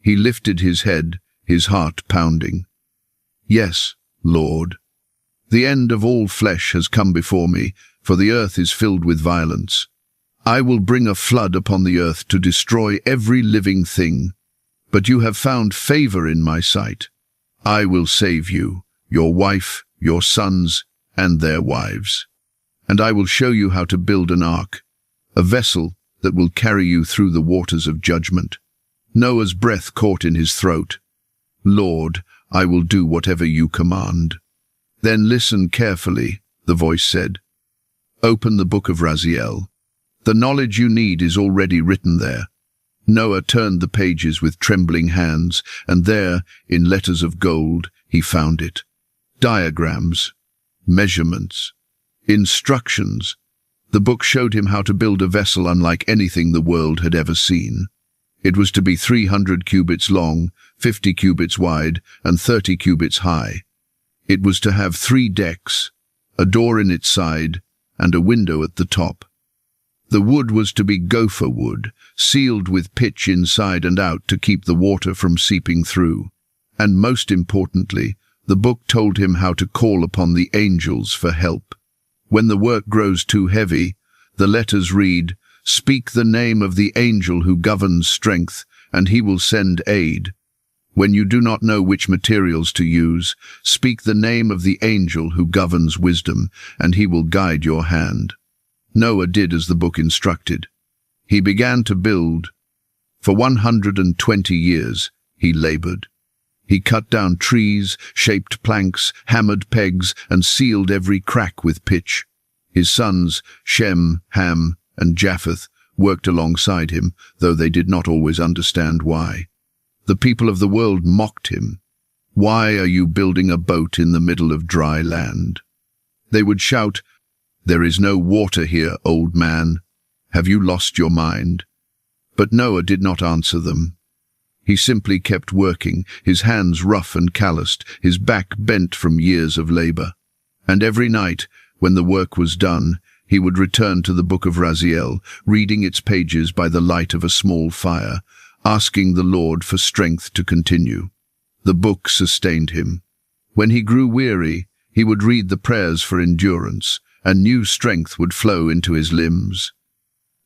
He lifted his head, his heart pounding. "Yes, Lord. The end of all flesh has come before me, for the earth is filled with violence. I will bring a flood upon the earth to destroy every living thing. But you have found favor in my sight. I will save you, your wife, your sons, and their wives. And I will show you how to build an ark, a vessel that will carry you through the waters of judgment." Noah's breath caught in his throat. "Lord, I will do whatever you command." "Then listen carefully," the voice said. "Open the book of Raziel. The knowledge you need is already written there." Noah turned the pages with trembling hands, and there, in letters of gold, he found it. Diagrams, measurements, instructions. The book showed him how to build a vessel unlike anything the world had ever seen. It was to be 300 cubits long, 50 cubits wide, and 30 cubits high. It was to have 3 decks, a door in its side, and a window at the top. The wood was to be gopher wood, sealed with pitch inside and out to keep the water from seeping through. And most importantly, the book told him how to call upon the angels for help. When the work grows too heavy, the letters read, "Speak the name of the angel who governs strength, and he will send aid." When you do not know which materials to use, speak the name of the angel who governs wisdom, and he will guide your hand. Noah did as the book instructed. He began to build. For 120 years he labored. He cut down trees, shaped planks, hammered pegs, and sealed every crack with pitch. His sons, Shem, Ham, and Japheth, worked alongside him, though they did not always understand why. The people of the world mocked him. "Why are you building a boat in the middle of dry land?" They would shout, "There is no water here, old man. Have you lost your mind?" But Noah did not answer them. He simply kept working, his hands rough and calloused, his back bent from years of labor. And every night, when the work was done, he would return to the book of Raziel, reading its pages by the light of a small fire, asking the Lord for strength to continue. The book sustained him. When he grew weary, he would read the prayers for endurance, and new strength would flow into his limbs.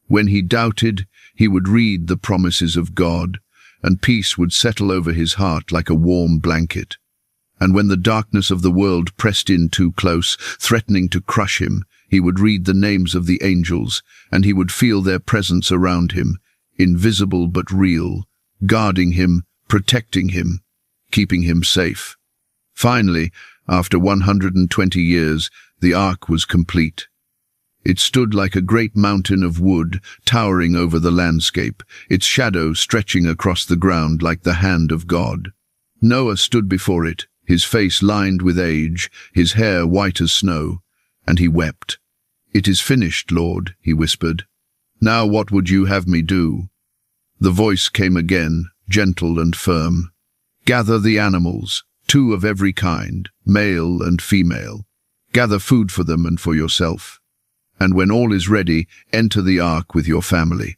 When he doubted, he would read the promises of God, and peace would settle over his heart like a warm blanket. And when the darkness of the world pressed in too close, threatening to crush him, he would read the names of the angels, and he would feel their presence around him, invisible but real, guarding him, protecting him, keeping him safe. Finally, after 120 years, the ark was complete. It stood like a great mountain of wood, towering over the landscape, its shadow stretching across the ground like the hand of God. Noah stood before it, his face lined with age, his hair white as snow, and he wept. "It is finished, Lord," he whispered. "Now what would you have me do?" The voice came again, gentle and firm. "Gather the animals, 2 of every kind, male and female. Gather food for them and for yourself. And when all is ready, enter the ark with your family.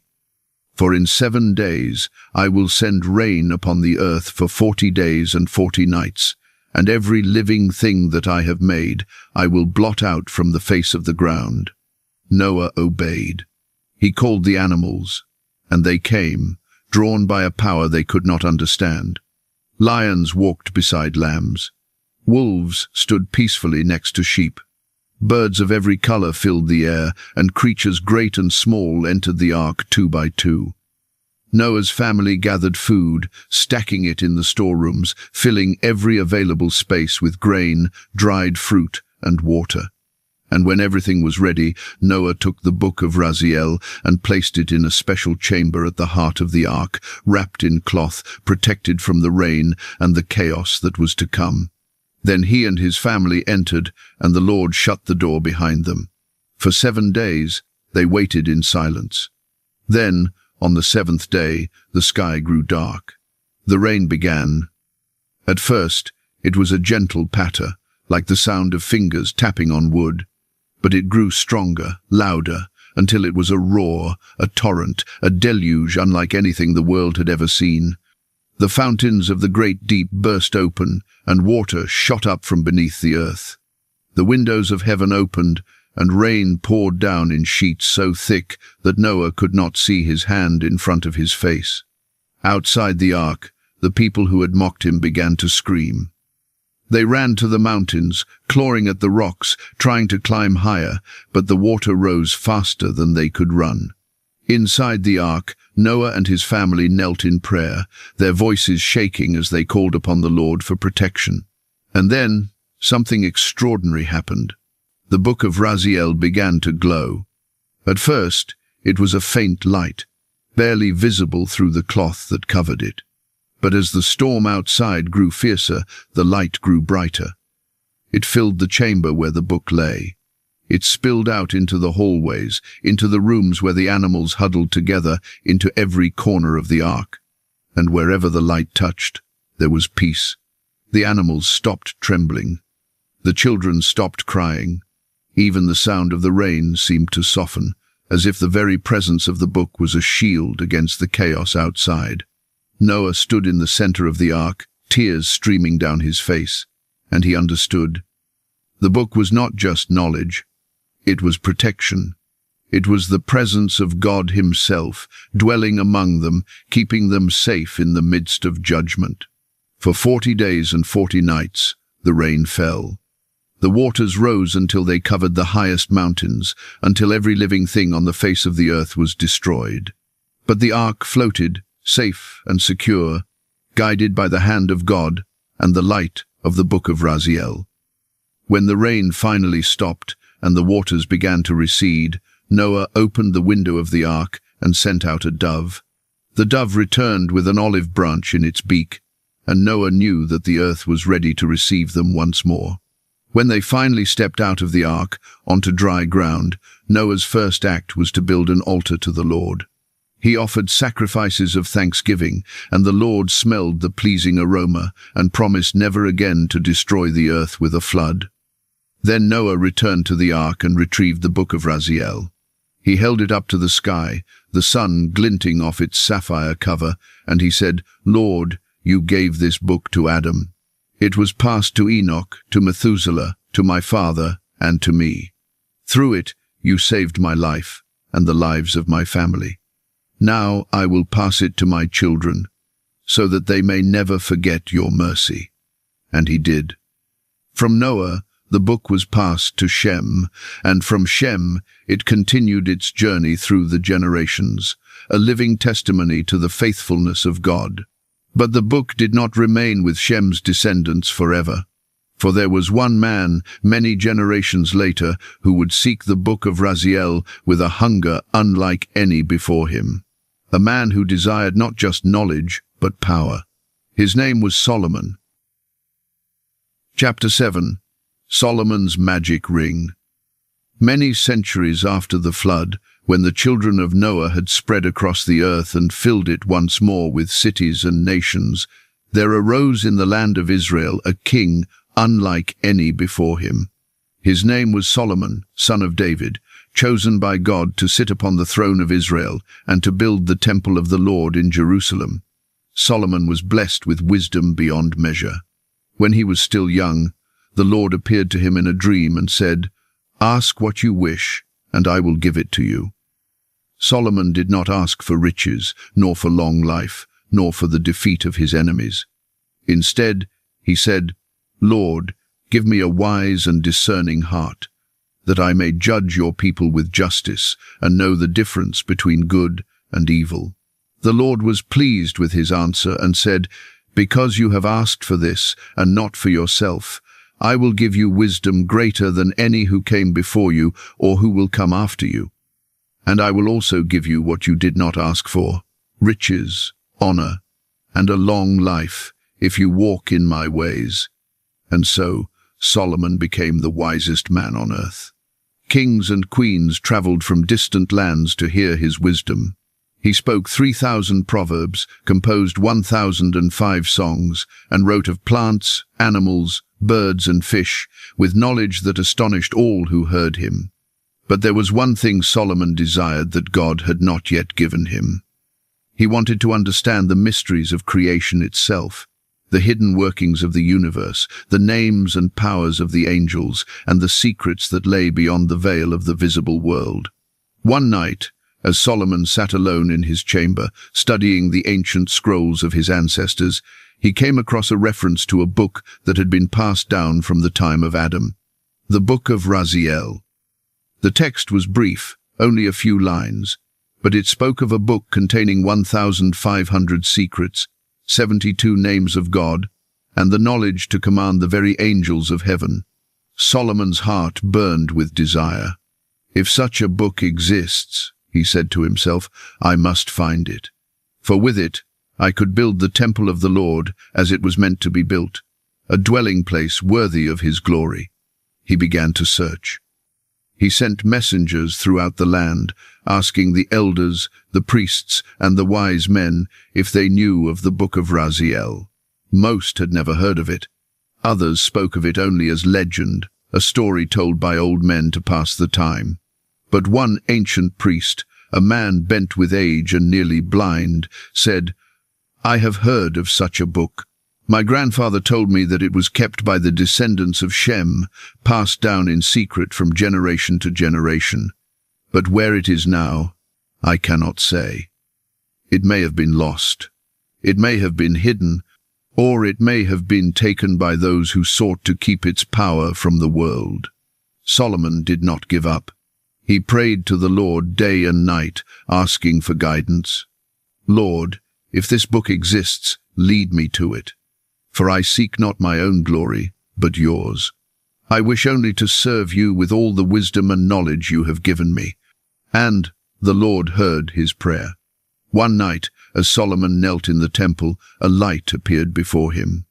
For in 7 days I will send rain upon the earth for 40 days and 40 nights, and every living thing that I have made I will blot out from the face of the ground." Noah obeyed. He called the animals, and they came, drawn by a power they could not understand. Lions walked beside lambs. Wolves stood peacefully next to sheep. Birds of every color filled the air, and creatures great and small entered the ark 2 by 2. Noah's family gathered food, stacking it in the storerooms, filling every available space with grain, dried fruit, and water. And when everything was ready, Noah took the book of Raziel and placed it in a special chamber at the heart of the ark, wrapped in cloth, protected from the rain and the chaos that was to come. Then he and his family entered, and the Lord shut the door behind them. For 7 days they waited in silence. Then, on the 7th day, the sky grew dark. The rain began. At first, it was a gentle patter, like the sound of fingers tapping on wood. But it grew stronger, louder, until it was a roar, a torrent, a deluge unlike anything the world had ever seen. The fountains of the great deep burst open, and water shot up from beneath the earth. The windows of heaven opened, and rain poured down in sheets so thick that Noah could not see his hand in front of his face. Outside the ark, the people who had mocked him began to scream. They ran to the mountains, clawing at the rocks, trying to climb higher, but the water rose faster than they could run. Inside the ark, Noah and his family knelt in prayer, their voices shaking as they called upon the Lord for protection. And then, something extraordinary happened. The book of Raziel began to glow. At first, it was a faint light, barely visible through the cloth that covered it. But as the storm outside grew fiercer, the light grew brighter. It filled the chamber where the book lay. It spilled out into the hallways, into the rooms where the animals huddled together, into every corner of the ark. And wherever the light touched, there was peace. The animals stopped trembling. The children stopped crying. Even the sound of the rain seemed to soften, as if the very presence of the book was a shield against the chaos outside. Noah stood in the center of the ark, tears streaming down his face, and he understood. The book was not just knowledge. It was protection. It was the presence of God himself, dwelling among them, keeping them safe in the midst of judgment. For 40 days and 40 nights, the rain fell. The waters rose until they covered the highest mountains, until every living thing on the face of the earth was destroyed. But the ark floated, safe and secure, guided by the hand of God and the light of the book of Raziel. When the rain finally stopped and the waters began to recede, Noah opened the window of the ark and sent out a dove. The dove returned with an olive branch in its beak, and Noah knew that the earth was ready to receive them once more. When they finally stepped out of the ark onto dry ground, Noah's first act was to build an altar to the Lord. He offered sacrifices of thanksgiving, and the Lord smelled the pleasing aroma and promised never again to destroy the earth with a flood. Then Noah returned to the ark and retrieved the book of Raziel. He held it up to the sky, the sun glinting off its sapphire cover, and he said, "Lord, you gave this book to Adam. It was passed to Enoch, to Methuselah, to my father, and to me. Through it you saved my life and the lives of my family. Now I will pass it to my children, so that they may never forget your mercy." And he did. From Noah, the book was passed to Shem, and from Shem it continued its journey through the generations, a living testimony to the faithfulness of God. But the book did not remain with Shem's descendants forever. For there was one man, many generations later, who would seek the book of Raziel with a hunger unlike any before him. A man who desired not just knowledge, but power. His name was Solomon. Chapter 7. Solomon's Magic Ring. Many centuries after the flood, when the children of Noah had spread across the earth and filled it once more with cities and nations, there arose in the land of Israel a king unlike any before him. His name was Solomon, son of David, chosen by God to sit upon the throne of Israel and to build the temple of the Lord in Jerusalem. Solomon was blessed with wisdom beyond measure. When he was still young, the Lord appeared to him in a dream and said, "Ask what you wish, and I will give it to you." Solomon did not ask for riches, nor for long life, nor for the defeat of his enemies. Instead, he said, "Lord, give me a wise and discerning heart, that I may judge your people with justice and know the difference between good and evil." The Lord was pleased with his answer and said, "Because you have asked for this, and not for yourself, I will give you wisdom greater than any who came before you or who will come after you. And I will also give you what you did not ask for, riches, honor, and a long life, if you walk in my ways." And so Solomon became the wisest man on earth. Kings and queens traveled from distant lands to hear his wisdom. He spoke 3,000 proverbs, composed 1,005 songs, and wrote of plants, animals, birds and fish, with knowledge that astonished all who heard him. But there was one thing Solomon desired that God had not yet given him. He wanted to understand the mysteries of creation itself, the hidden workings of the universe, the names and powers of the angels, and the secrets that lay beyond the veil of the visible world. One night, as Solomon sat alone in his chamber, studying the ancient scrolls of his ancestors, he came across a reference to a book that had been passed down from the time of Adam, the Book of Raziel. The text was brief, only a few lines, but it spoke of a book containing 1,500 secrets, 72 names of God, and the knowledge to command the very angels of heaven. Solomon's heart burned with desire. "If such a book exists," he said to himself, "I must find it. For with it, I could build the temple of the Lord as it was meant to be built, a dwelling place worthy of his glory." He began to search. He sent messengers throughout the land, asking the elders, the priests, and the wise men if they knew of the Book of Raziel. Most had never heard of it. Others spoke of it only as legend, a story told by old men to pass the time. But one ancient priest, a man bent with age and nearly blind, said, "I have heard of such a book. My grandfather told me that it was kept by the descendants of Shem, passed down in secret from generation to generation. But where it is now, I cannot say. It may have been lost. It may have been hidden, or it may have been taken by those who sought to keep its power from the world." Solomon did not give up. He prayed to the Lord day and night, asking for guidance. "Lord, if this book exists, lead me to it. For I seek not my own glory, but yours. I wish only to serve you with all the wisdom and knowledge you have given me." And the Lord heard his prayer. One night, as Solomon knelt in the temple, a light appeared before him.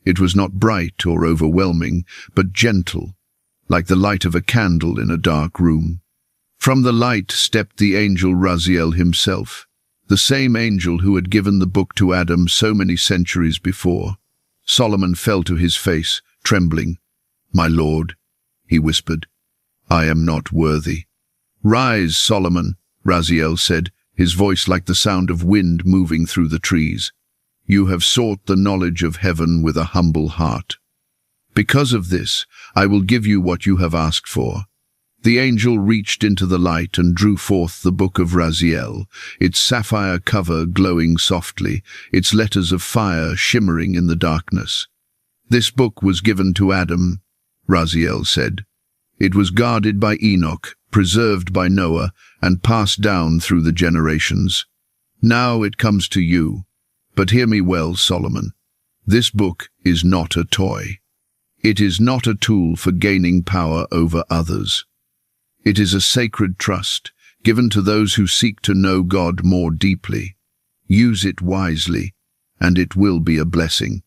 It was not bright or overwhelming, but gentle, like the light of a candle in a dark room. From the light stepped the angel Raziel himself, the same angel who had given the book to Adam so many centuries before. Solomon fell to his face, trembling. "My lord," he whispered, "I am not worthy." "Rise, Solomon," Raziel said, his voice like the sound of wind moving through the trees. "You have sought the knowledge of heaven with a humble heart. Because of this, I will give you what you have asked for." The angel reached into the light and drew forth the book of Raziel, its sapphire cover glowing softly, its letters of fire shimmering in the darkness. "This book was given to Adam," Raziel said. "It was guarded by Enoch, preserved by Noah, and passed down through the generations. Now it comes to you. But hear me well, Solomon. This book is not a toy. It is not a tool for gaining power over others. It is a sacred trust given to those who seek to know God more deeply. Use it wisely, and it will be a blessing.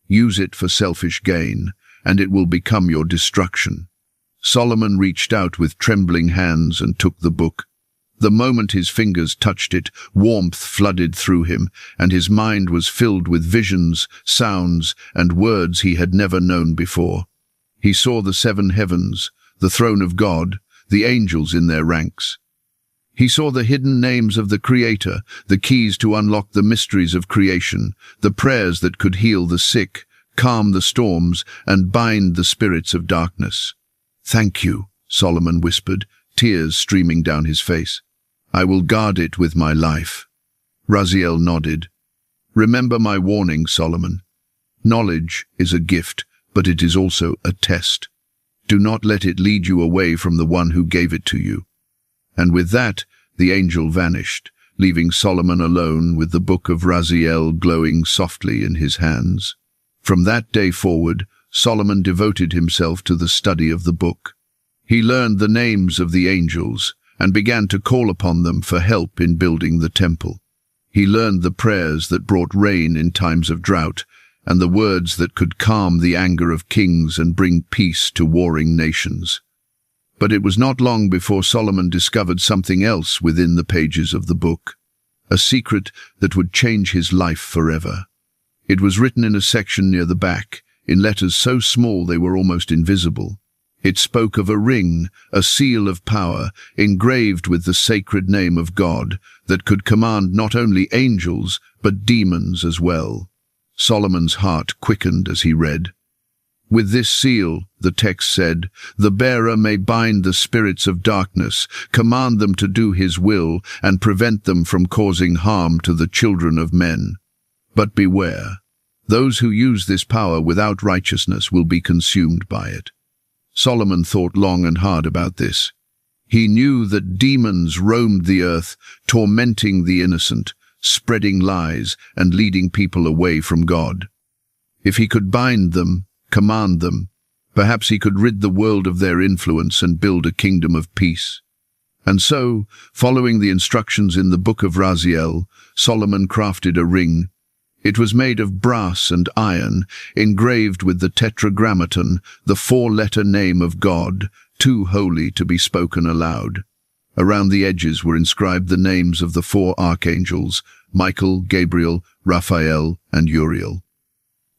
Use it for selfish gain, and it will become your destruction. Solomon reached out with trembling hands and took the book. The moment his fingers touched it, warmth flooded through him, and his mind was filled with visions, sounds, and words he had never known before. He saw the 7 heavens, the throne of God, the angels in their ranks. He saw the hidden names of the Creator, the keys to unlock the mysteries of creation, the prayers that could heal the sick, calm the storms, and bind the spirits of darkness. "Thank you," Solomon whispered, tears streaming down his face. "I will guard it with my life." Raziel nodded. "Remember my warning, Solomon. Knowledge is a gift, but it is also a test. Do not let it lead you away from the one who gave it to you." And with that, the angel vanished, leaving Solomon alone with the book of Raziel glowing softly in his hands. From that day forward, Solomon devoted himself to the study of the book. He learned the names of the angels and began to call upon them for help in building the temple. He learned the prayers that brought rain in times of drought, and the words that could calm the anger of kings and bring peace to warring nations. But it was not long before Solomon discovered something else within the pages of the book, a secret that would change his life forever. It was written in a section near the back, in letters so small they were almost invisible. It spoke of a ring, a seal of power, engraved with the sacred name of God, that could command not only angels, but demons as well. Solomon's heart quickened as he read. "With this seal," the text said, "the bearer may bind the spirits of darkness, command them to do his will, and prevent them from causing harm to the children of men. But beware, those who use this power without righteousness will be consumed by it." Solomon thought long and hard about this. He knew that demons roamed the earth, tormenting the innocent, spreading lies, and leading people away from God. If he could bind them, command them, perhaps he could rid the world of their influence and build a kingdom of peace. And so, following the instructions in the book of Raziel, Solomon crafted a ring. It was made of brass and iron, engraved with the tetragrammaton, the 4-letter name of God, too holy to be spoken aloud. Around the edges were inscribed the names of the 4 archangels, Michael, Gabriel, Raphael, and Uriel.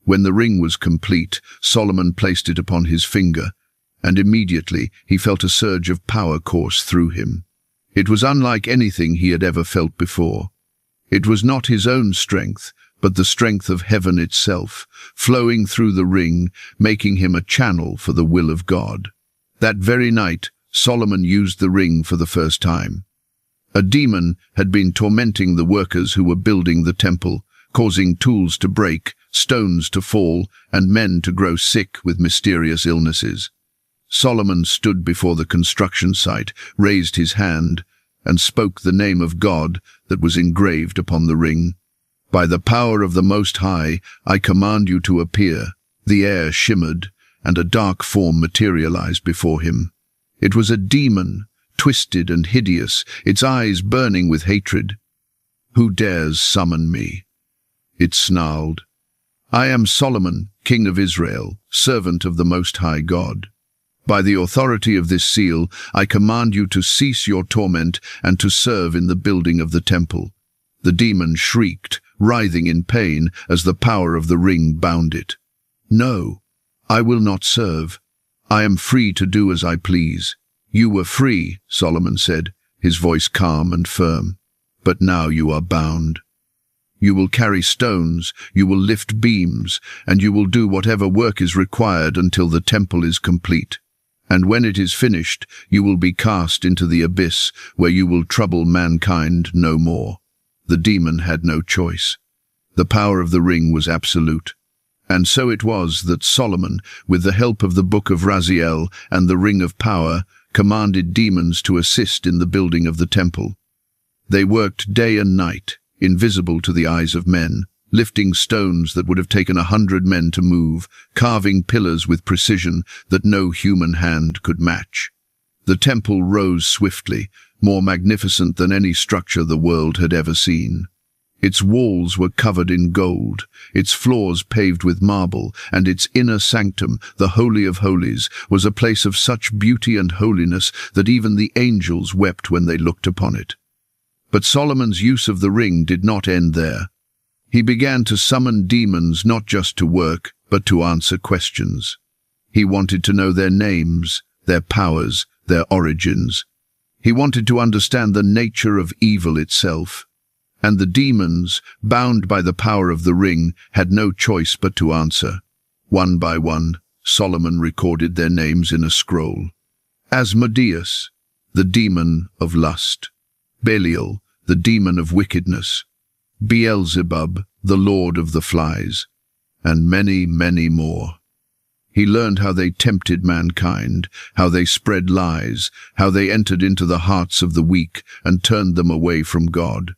When the ring was complete, Solomon placed it upon his finger, and immediately he felt a surge of power course through him. It was unlike anything he had ever felt before. It was not his own strength, but the strength of heaven itself, flowing through the ring, making him a channel for the will of God. That very night, Solomon used the ring for the first time. A demon had been tormenting the workers who were building the temple, causing tools to break, stones to fall, and men to grow sick with mysterious illnesses. Solomon stood before the construction site, raised his hand, and spoke the name of God that was engraved upon the ring. "By the power of the Most High, I command you to appear." The air shimmered, and a dark form materialized before him. It was a demon, twisted and hideous, its eyes burning with hatred. "Who dares summon me?" it snarled. "I am Solomon, king of Israel, servant of the Most High God. By the authority of this seal, I command you to cease your torment and to serve in the building of the temple." The demon shrieked, writhing in pain as the power of the ring bound it. "No, I will not serve. I am free to do as I please." "You were free," Solomon said, his voice calm and firm. "But now you are bound. You will carry stones, you will lift beams, and you will do whatever work is required until the temple is complete. And when it is finished, you will be cast into the abyss, where you will trouble mankind no more." The demon had no choice. The power of the ring was absolute. And so it was that Solomon, with the help of the book of Raziel and the ring of power, commanded demons to assist in the building of the temple. They worked day and night, invisible to the eyes of men, lifting stones that would have taken 100 men to move, carving pillars with precision that no human hand could match. The temple rose swiftly, more magnificent than any structure the world had ever seen. Its walls were covered in gold, its floors paved with marble, and its inner sanctum, the Holy of Holies, was a place of such beauty and holiness that even the angels wept when they looked upon it. But Solomon's use of the ring did not end there. He began to summon demons not just to work, but to answer questions. He wanted to know their names, their powers, their origins. He wanted to understand the nature of evil itself. And the demons, bound by the power of the ring, had no choice but to answer. One by one, Solomon recorded their names in a scroll. Asmodeus, the demon of lust. Belial, the demon of wickedness. Beelzebub, the lord of the flies. And many, many more. He learned how they tempted mankind, how they spread lies, how they entered into the hearts of the weak and turned them away from God.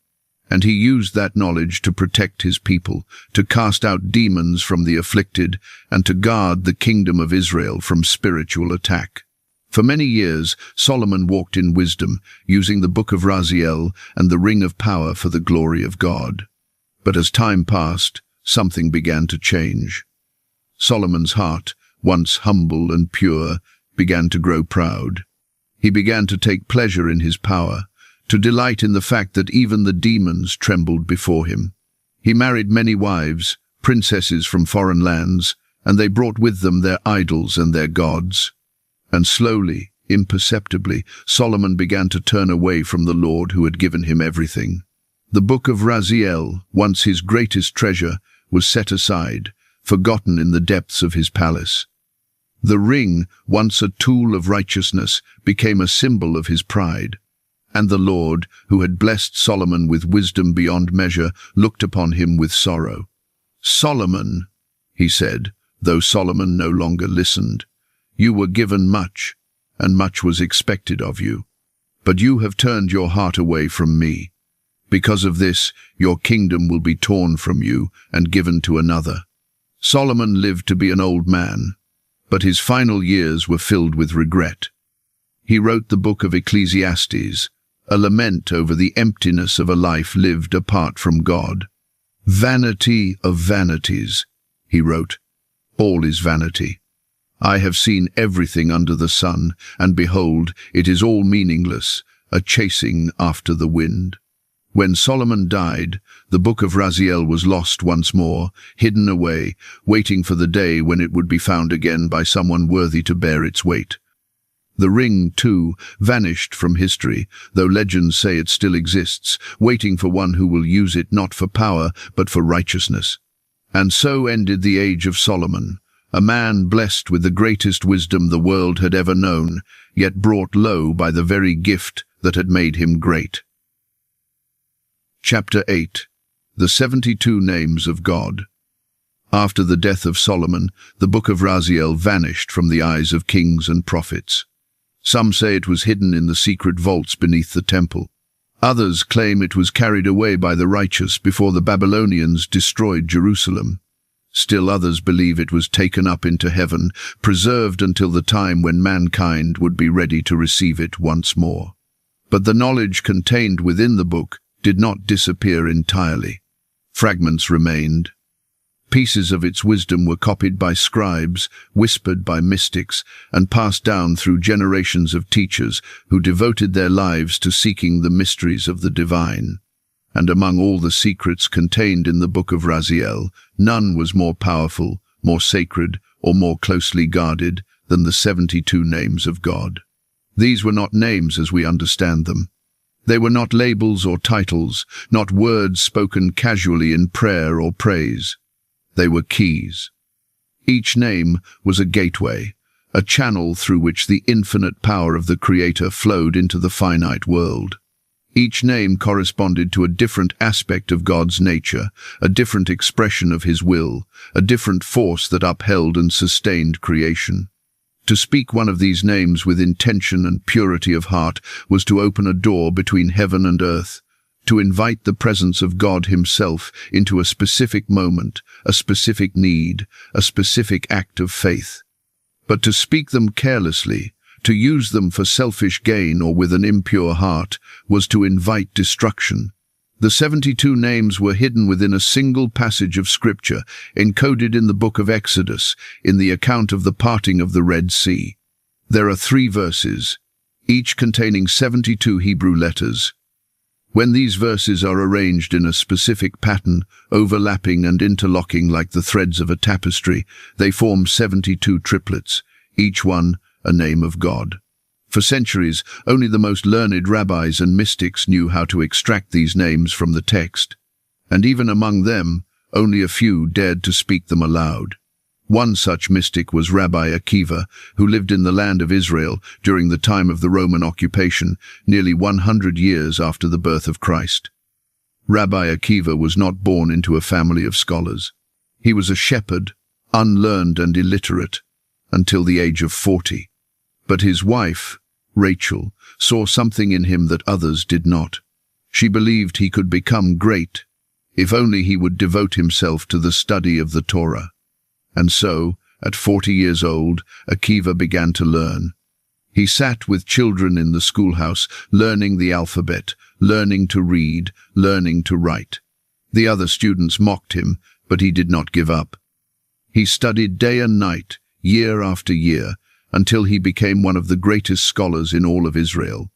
And he used that knowledge to protect his people, to cast out demons from the afflicted, and to guard the kingdom of Israel from spiritual attack. For many years, Solomon walked in wisdom, using the book of Raziel and the ring of power for the glory of God. But as time passed, something began to change. Solomon's heart, once humble and pure, began to grow proud. He began to take pleasure in his power, to delight in the fact that even the demons trembled before him. He married many wives, princesses from foreign lands, and they brought with them their idols and their gods. And slowly, imperceptibly, Solomon began to turn away from the Lord who had given him everything. The book of Raziel, once his greatest treasure, was set aside, forgotten in the depths of his palace. The ring, once a tool of righteousness, became a symbol of his pride. And the Lord, who had blessed Solomon with wisdom beyond measure, looked upon him with sorrow. "Solomon," he said, though Solomon no longer listened, "you were given much, and much was expected of you. But you have turned your heart away from me. Because of this, your kingdom will be torn from you and given to another." Solomon lived to be an old man, but his final years were filled with regret. He wrote the book of Ecclesiastes, a lament over the emptiness of a life lived apart from God. "Vanity of vanities," he wrote, "all is vanity. I have seen everything under the sun, and behold, it is all meaningless, a chasing after the wind." When Solomon died, the book of Raziel was lost once more, hidden away, waiting for the day when it would be found again by someone worthy to bear its weight. The ring, too, vanished from history, though legends say it still exists, waiting for one who will use it not for power, but for righteousness. And so ended the age of Solomon, a man blessed with the greatest wisdom the world had ever known, yet brought low by the very gift that had made him great. Chapter 8. The 72 Names of God. After the death of Solomon, the book of Raziel vanished from the eyes of kings and prophets. Some say it was hidden in the secret vaults beneath the temple. Others claim it was carried away by the righteous before the Babylonians destroyed Jerusalem. Still others believe it was taken up into heaven, preserved until the time when mankind would be ready to receive it once more. But the knowledge contained within the book did not disappear entirely. Fragments remained. Pieces of its wisdom were copied by scribes, whispered by mystics, and passed down through generations of teachers who devoted their lives to seeking the mysteries of the divine. And among all the secrets contained in the book of Raziel, none was more powerful, more sacred, or more closely guarded than the 72 names of God. These were not names as we understand them. They were not labels or titles, not words spoken casually in prayer or praise. They were keys. Each name was a gateway, a channel through which the infinite power of the Creator flowed into the finite world. Each name corresponded to a different aspect of God's nature, a different expression of His will, a different force that upheld and sustained creation. To speak one of these names with intention and purity of heart was to open a door between heaven and earth, to invite the presence of God himself into a specific moment, a specific need, a specific act of faith. But to speak them carelessly, to use them for selfish gain or with an impure heart, was to invite destruction. The 72 names were hidden within a single passage of Scripture, encoded in the book of Exodus, in the account of the parting of the Red Sea. There are 3 verses, each containing 72 Hebrew letters. When these verses are arranged in a specific pattern, overlapping and interlocking like the threads of a tapestry, they form 72 triplets, each one a name of God. For centuries, only the most learned rabbis and mystics knew how to extract these names from the text, and even among them, only a few dared to speak them aloud. One such mystic was Rabbi Akiva, who lived in the land of Israel during the time of the Roman occupation, nearly 100 years after the birth of Christ. Rabbi Akiva was not born into a family of scholars. He was a shepherd, unlearned and illiterate, until the age of 40. But his wife, Raziel, saw something in him that others did not. She believed he could become great, if only he would devote himself to the study of the Torah. And so, at 40 years old, Akiva began to learn. He sat with children in the schoolhouse, learning the alphabet, learning to read, learning to write. The other students mocked him, but he did not give up. He studied day and night, year after year, until he became one of the greatest scholars in all of Israel.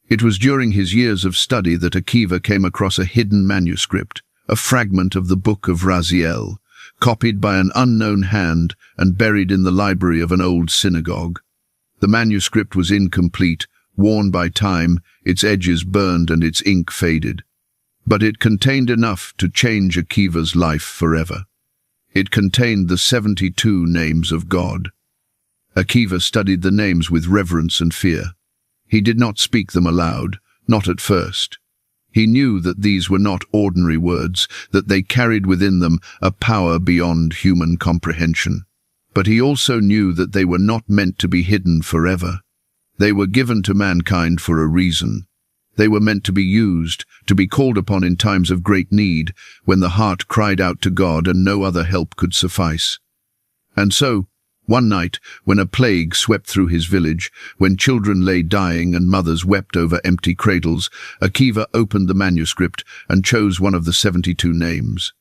It was during his years of study that Akiva came across a hidden manuscript, a fragment of the book of Raziel, copied by an unknown hand and buried in the library of an old synagogue. The manuscript was incomplete, worn by time, its edges burned and its ink faded. But it contained enough to change Akiva's life forever. It contained the 72 names of God. Akiva studied the names with reverence and fear. He did not speak them aloud, not at first. He knew that these were not ordinary words, that they carried within them a power beyond human comprehension. But he also knew that they were not meant to be hidden forever. They were given to mankind for a reason. They were meant to be used, to be called upon in times of great need, when the heart cried out to God and no other help could suffice. And so, one night, when a plague swept through his village, when children lay dying and mothers wept over empty cradles, Akiva opened the manuscript and chose one of the 72 names.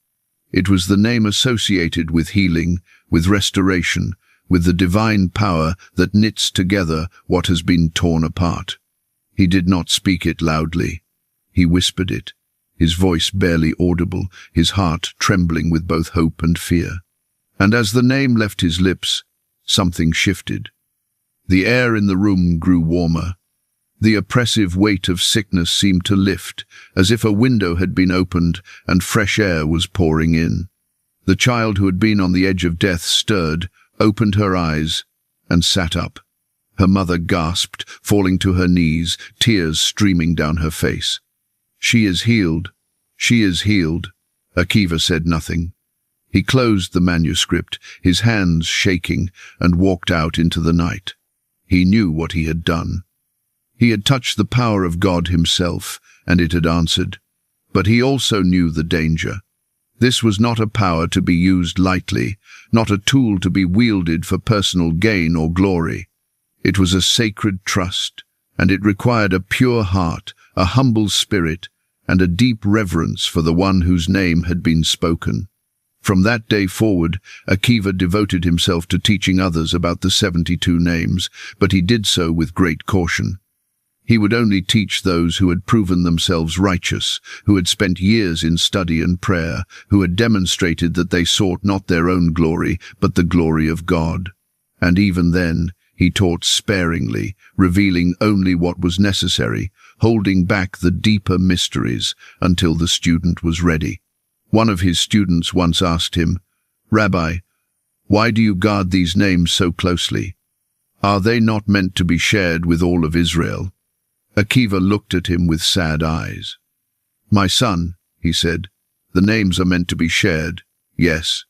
It was the name associated with healing, with restoration, with the divine power that knits together what has been torn apart. He did not speak it loudly. He whispered it, his voice barely audible, his heart trembling with both hope and fear. And as the name left his lips, something shifted. The air in the room grew warmer. The oppressive weight of sickness seemed to lift, as if a window had been opened and fresh air was pouring in. The child who had been on the edge of death stirred, opened her eyes, and sat up. Her mother gasped, falling to her knees, tears streaming down her face. "She is healed. She is healed." Akiva said nothing. He closed the manuscript, his hands shaking, and walked out into the night. He knew what he had done. He had touched the power of God himself, and it had answered. But he also knew the danger. This was not a power to be used lightly, not a tool to be wielded for personal gain or glory. It was a sacred trust, and it required a pure heart, a humble spirit, and a deep reverence for the one whose name had been spoken. From that day forward, Akiva devoted himself to teaching others about the 72 names, but he did so with great caution. He would only teach those who had proven themselves righteous, who had spent years in study and prayer, who had demonstrated that they sought not their own glory, but the glory of God. And even then, he taught sparingly, revealing only what was necessary, holding back the deeper mysteries until the student was ready. One of his students once asked him, "Rabbi, why do you guard these names so closely? Are they not meant to be shared with all of Israel?" Akiva looked at him with sad eyes. "My son," he said, "the names are meant to be shared, yes,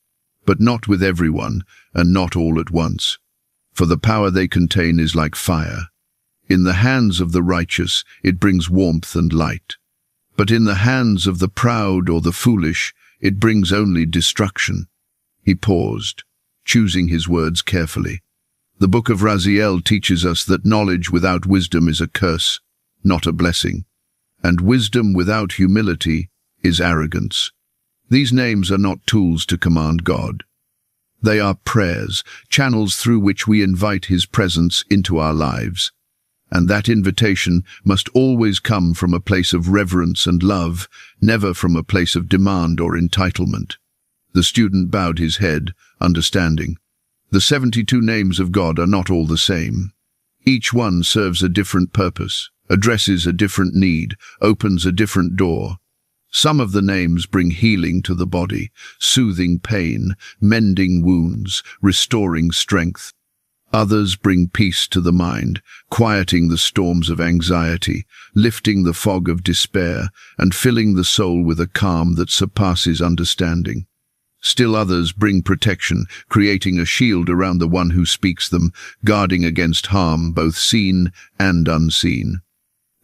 but not with everyone and not all at once. For the power they contain is like fire. In the hands of the righteous it brings warmth and light. but in the hands of the proud or the foolish, it brings only destruction." He paused, choosing his words carefully. The book of Raziel teaches us that knowledge without wisdom is a curse, not a blessing, and wisdom without humility is arrogance. These names are not tools to command God. They are prayers, channels through which we invite His presence into our lives. And that invitation must always come from a place of reverence and love, never from a place of demand or entitlement. The student bowed his head, understanding. The 72 names of God are not all the same. Each one serves a different purpose, addresses a different need, opens a different door. Some of the names bring healing to the body, soothing pain, mending wounds, restoring strength. Others bring peace to the mind, quieting the storms of anxiety, lifting the fog of despair, and filling the soul with a calm that surpasses understanding. Still others bring protection, creating a shield around the one who speaks them, guarding against harm both seen and unseen.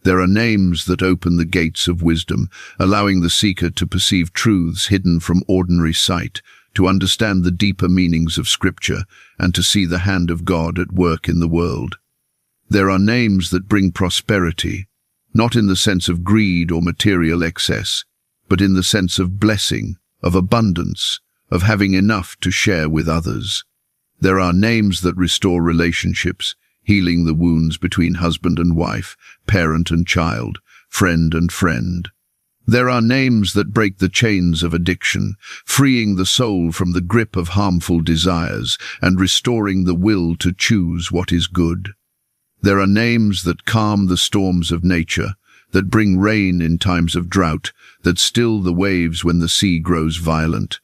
There are names that open the gates of wisdom, allowing the seeker to perceive truths hidden from ordinary sight, to understand the deeper meanings of Scripture, and to see the hand of God at work in the world. There are names that bring prosperity, not in the sense of greed or material excess, but in the sense of blessing, of abundance, of having enough to share with others. There are names that restore relationships, healing the wounds between husband and wife, parent and child, friend and friend. There are names that break the chains of addiction, freeing the soul from the grip of harmful desires and restoring the will to choose what is good. There are names that calm the storms of nature, that bring rain in times of drought, that still the waves when the sea grows violent.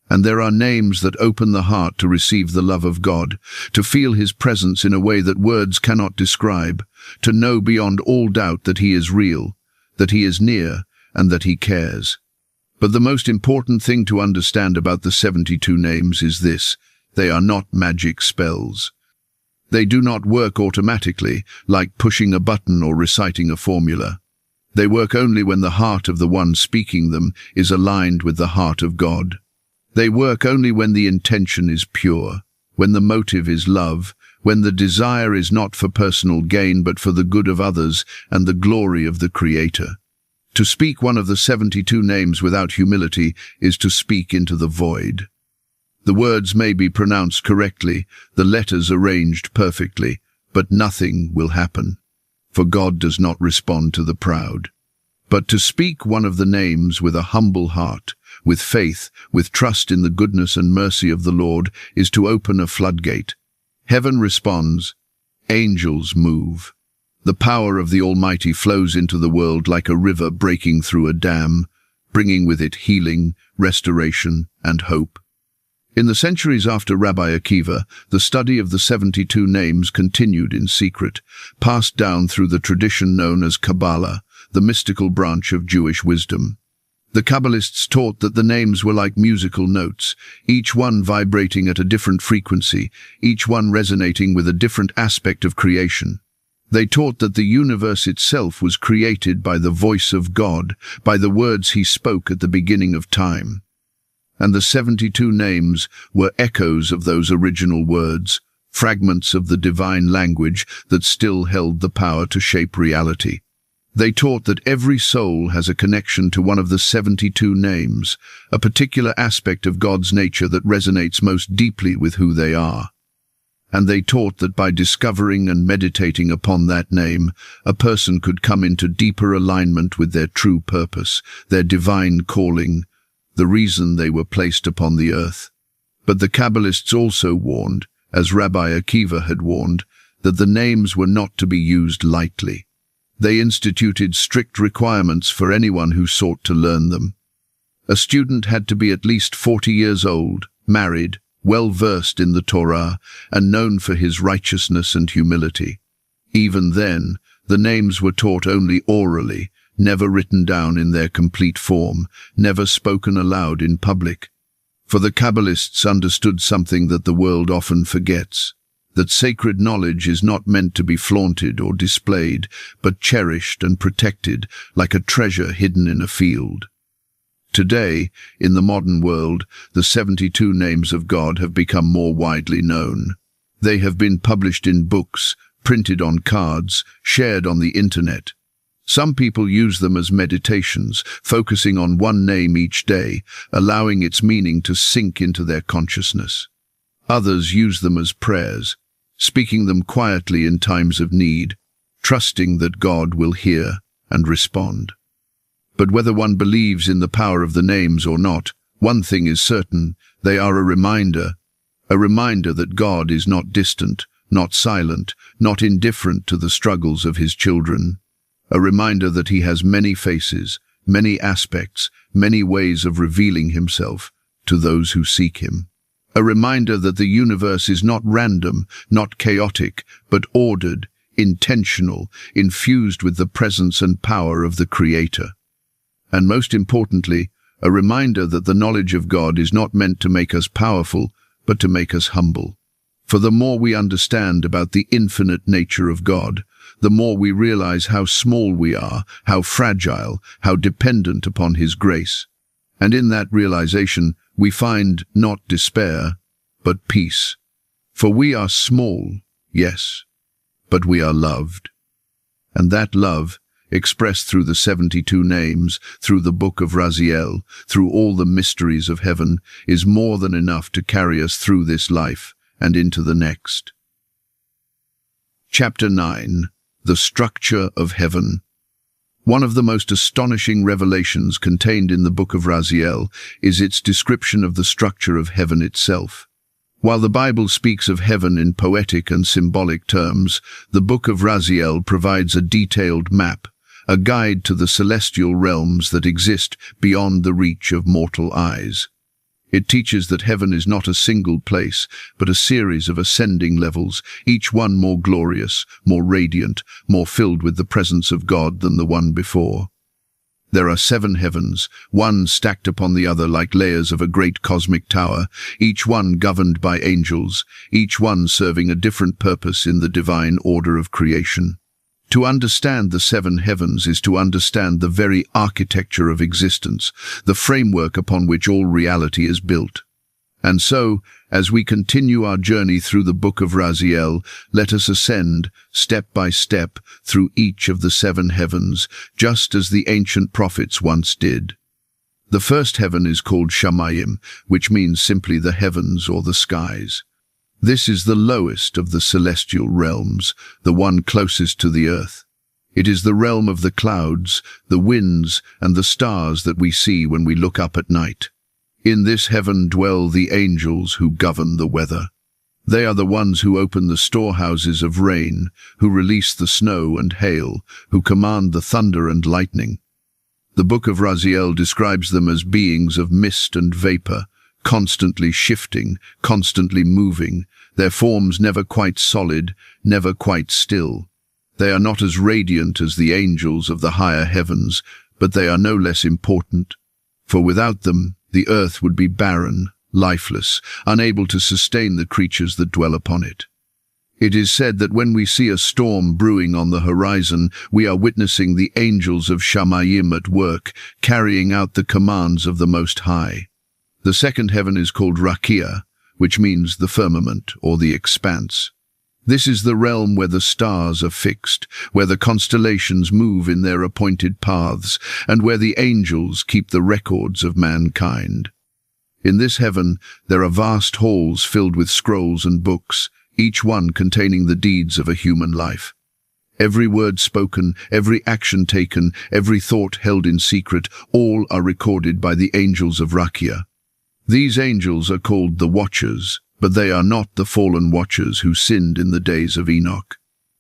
And there are names that open the heart to receive the love of God, to feel His presence in a way that words cannot describe, to know beyond all doubt that He is real, that He is near, and that He cares. But the most important thing to understand about the 72 names is this: they are not magic spells. They do not work automatically, like pushing a button or reciting a formula. They work only when the heart of the one speaking them is aligned with the heart of God. They work only when the intention is pure, when the motive is love, when the desire is not for personal gain but for the good of others and the glory of the Creator. To speak one of the 72 names without humility is to speak into the void. The words may be pronounced correctly, the letters arranged perfectly, but nothing will happen, for God does not respond to the proud. But to speak one of the names with a humble heart, with faith, with trust in the goodness and mercy of the Lord, is to open a floodgate. Heaven responds, angels move. The power of the Almighty flows into the world like a river breaking through a dam, bringing with it healing, restoration, and hope. In the centuries after Rabbi Akiva, the study of the 72 names continued in secret, passed down through the tradition known as Kabbalah, the mystical branch of Jewish wisdom. The Kabbalists taught that the names were like musical notes, each one vibrating at a different frequency, each one resonating with a different aspect of creation. They taught that the universe itself was created by the voice of God, by the words He spoke at the beginning of time. And the 72 names were echoes of those original words, fragments of the divine language that still held the power to shape reality. They taught that every soul has a connection to one of the 72 names, a particular aspect of God's nature that resonates most deeply with who they are. And they taught that by discovering and meditating upon that name, a person could come into deeper alignment with their true purpose, their divine calling, the reason they were placed upon the earth. But the Kabbalists also warned, as Rabbi Akiva had warned, that the names were not to be used lightly. They instituted strict requirements for anyone who sought to learn them. A student had to be at least 40 years old, married, well-versed in the Torah, and known for his righteousness and humility. Even then, the names were taught only orally, never written down in their complete form, never spoken aloud in public. For the Kabbalists understood something that the world often forgets. that sacred knowledge is not meant to be flaunted or displayed, but cherished and protected like a treasure hidden in a field. Today, in the modern world, the 72 names of God have become more widely known. They have been published in books, printed on cards, shared on the internet. Some people use them as meditations, focusing on one name each day, allowing its meaning to sink into their consciousness. Others use them as prayers, speaking them quietly in times of need, trusting that God will hear and respond. But whether one believes in the power of the names or not, one thing is certain: they are a reminder that God is not distant, not silent, not indifferent to the struggles of his children. A reminder that he has many faces, many aspects, many ways of revealing himself to those who seek him. A reminder that the universe is not random, not chaotic, but ordered, intentional, infused with the presence and power of the Creator. And most importantly, a reminder that the knowledge of God is not meant to make us powerful, but to make us humble. For the more we understand about the infinite nature of God, the more we realize how small we are, how fragile, how dependent upon his grace. And in that realization, we find not despair, but peace. For we are small, yes, but we are loved. And that love, expressed through the 72 names, through the book of Raziel, through all the mysteries of heaven, is more than enough to carry us through this life and into the next. Chapter 9. The Structure of Heaven. One of the most astonishing revelations contained in the book of Raziel is its description of the structure of heaven itself. While the Bible speaks of heaven in poetic and symbolic terms, the book of Raziel provides a detailed map, a guide to the celestial realms that exist beyond the reach of mortal eyes. It teaches that heaven is not a single place, but a series of ascending levels, each one more glorious, more radiant, more filled with the presence of God than the one before. There are 7 heavens, one stacked upon the other like layers of a great cosmic tower, each one governed by angels, each one serving a different purpose in the divine order of creation. To understand the 7 heavens is to understand the very architecture of existence, the framework upon which all reality is built. And so, as we continue our journey through the book of Raziel, let us ascend, step by step, through each of the 7 heavens, just as the ancient prophets once did. The first heaven is called Shamayim, which means simply the heavens or the skies. This is the lowest of the celestial realms, the one closest to the earth. It is the realm of the clouds, the winds, and the stars that we see when we look up at night. In this heaven dwell the angels who govern the weather. They are the ones who open the storehouses of rain, who release the snow and hail, who command the thunder and lightning. The book of Raziel describes them as beings of mist and vapor, constantly shifting, constantly moving, their forms never quite solid, never quite still. They are not as radiant as the angels of the higher heavens, but they are no less important. For without them, the earth would be barren, lifeless, unable to sustain the creatures that dwell upon it. It is said that when we see a storm brewing on the horizon, we are witnessing the angels of Shamayim at work, carrying out the commands of the Most High. The second heaven is called Rakia, which means the firmament or the expanse. This is the realm where the stars are fixed, where the constellations move in their appointed paths, and where the angels keep the records of mankind. In this heaven, there are vast halls filled with scrolls and books, each one containing the deeds of a human life. Every word spoken, every action taken, every thought held in secret, all are recorded by the angels of Rakia. These angels are called the Watchers, but they are not the fallen watchers who sinned in the days of Enoch.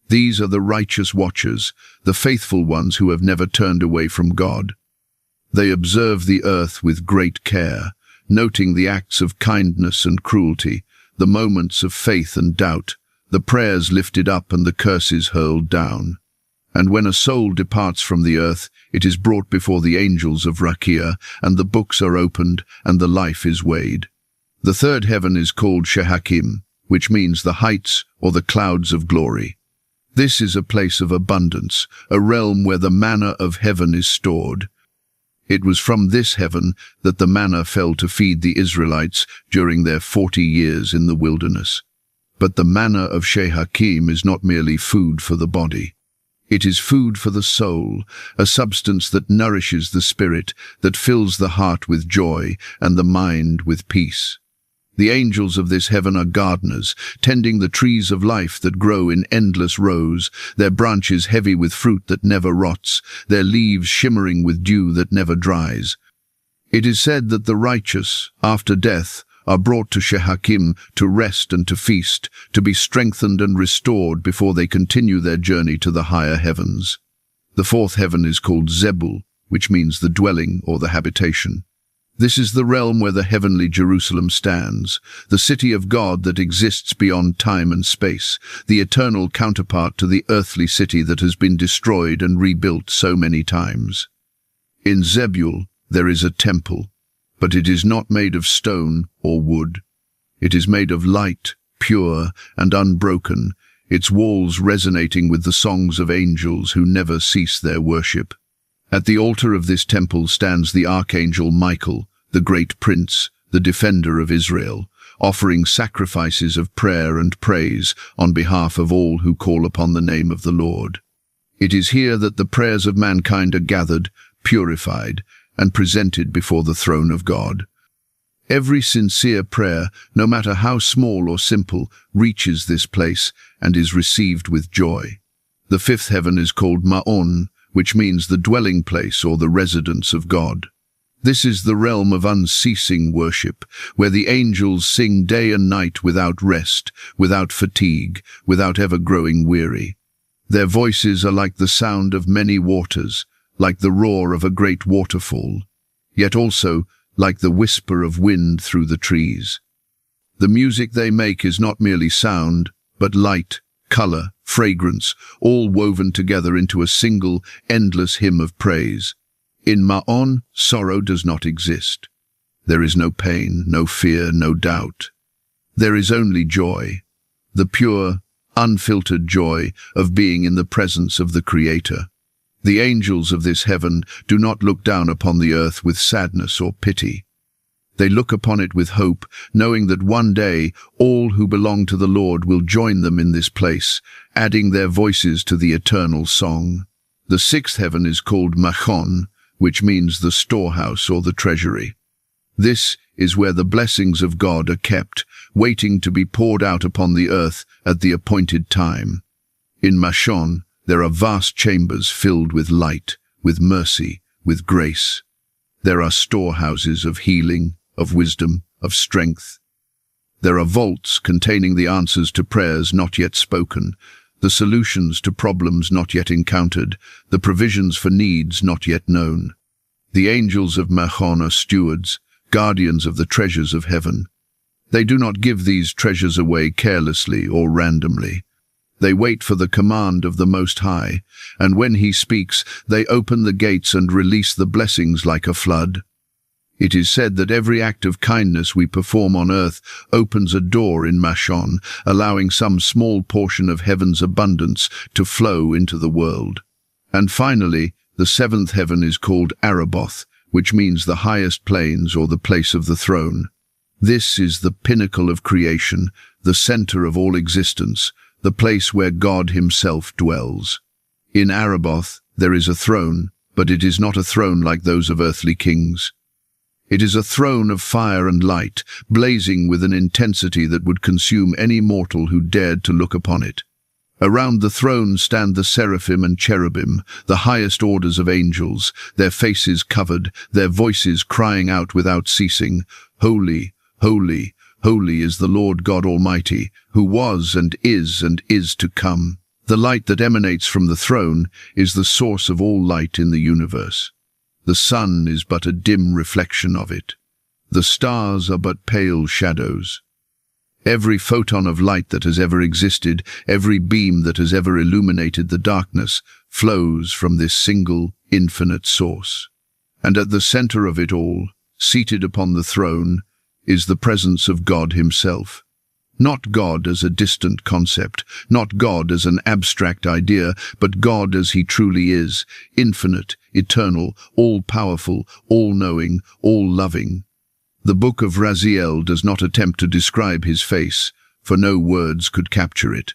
These are the righteous watchers, the faithful ones who have never turned away from God. They observe the earth with great care, noting the acts of kindness and cruelty, the moments of faith and doubt, the prayers lifted up and the curses hurled down. And when a soul departs from the earth, it is brought before the angels of Rakia, and the books are opened, and the life is weighed. The third heaven is called Shehakim, which means the heights or the clouds of glory. This is a place of abundance, a realm where the manna of heaven is stored. It was from this heaven that the manna fell to feed the Israelites during their 40 years in the wilderness. But the manna of Shehakim is not merely food for the body. It is food for the soul, a substance that nourishes the spirit, that fills the heart with joy and the mind with peace. The angels of this heaven are gardeners, tending the trees of life that grow in endless rows, their branches heavy with fruit that never rots, their leaves shimmering with dew that never dries. It is said that the righteous, after death, are brought to Shehakim to rest and to feast, to be strengthened and restored before they continue their journey to the higher heavens. The fourth heaven is called Zebul, which means the dwelling or the habitation. This is the realm where the heavenly Jerusalem stands, the city of God that exists beyond time and space, the eternal counterpart to the earthly city that has been destroyed and rebuilt so many times. In Zebul there is a temple, but it is not made of stone or wood. It is made of light, pure and unbroken, its walls resonating with the songs of angels who never cease their worship. At the altar of this temple stands the archangel Michael, the great prince, the defender of Israel, offering sacrifices of prayer and praise on behalf of all who call upon the name of the Lord. It is here that the prayers of mankind are gathered, purified, and presented before the throne of God. Every sincere prayer, no matter how small or simple, reaches this place and is received with joy. The fifth heaven is called Ma'on, which means the dwelling place or the residence of God. This is the realm of unceasing worship, where the angels sing day and night without rest, without fatigue, without ever growing weary. Their voices are like the sound of many waters, like the roar of a great waterfall, yet also like the whisper of wind through the trees. The music they make is not merely sound, but light, color, fragrance, all woven together into a single, endless hymn of praise. In Ma'on, sorrow does not exist. There is no pain, no fear, no doubt. There is only joy, the pure, unfiltered joy of being in the presence of the Creator. The angels of this heaven do not look down upon the earth with sadness or pity. They look upon it with hope, knowing that one day all who belong to the Lord will join them in this place, adding their voices to the eternal song. The sixth heaven is called Machon, which means the storehouse or the treasury. This is where the blessings of God are kept, waiting to be poured out upon the earth at the appointed time. In Machon, there are vast chambers filled with light, with mercy, with grace. There are storehouses of healing, of wisdom, of strength. There are vaults containing the answers to prayers not yet spoken, the solutions to problems not yet encountered, the provisions for needs not yet known. The angels of Machon are stewards, guardians of the treasures of heaven. They do not give these treasures away carelessly or randomly. They wait for the command of the Most High, and when He speaks, they open the gates and release the blessings like a flood. It is said that every act of kindness we perform on earth opens a door in Machon, allowing some small portion of heaven's abundance to flow into the world. And finally, the seventh heaven is called Araboth, which means the highest plains or the place of the throne. This is the pinnacle of creation, the center of all existence, the place where God Himself dwells. In Araboth there is a throne, but it is not a throne like those of earthly kings. It is a throne of fire and light, blazing with an intensity that would consume any mortal who dared to look upon it. Around the throne stand the seraphim and cherubim, the highest orders of angels, their faces covered, their voices crying out without ceasing, "Holy, holy, holy is the Lord God Almighty, who was and is to come." The light that emanates from the throne is the source of all light in the universe. The sun is but a dim reflection of it. The stars are but pale shadows. Every photon of light that has ever existed, every beam that has ever illuminated the darkness, flows from this single, infinite source. And at the center of it all, seated upon the throne, is the presence of God Himself. Not God as a distant concept, not God as an abstract idea, but God as he truly is, infinite, eternal, all-powerful, all-knowing, all-loving. The book of Raziel does not attempt to describe his face, for no words could capture it.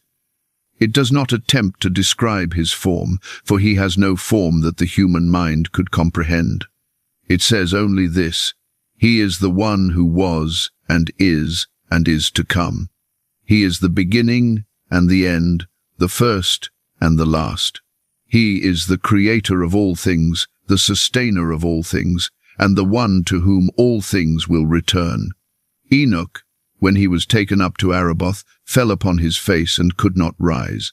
It does not attempt to describe his form, for he has no form that the human mind could comprehend. It says only this: he is the one who was and is to come. He is the beginning and the end, the first and the last. He is the creator of all things, the sustainer of all things, and the one to whom all things will return. Enoch, when he was taken up to Araboth, fell upon his face and could not rise.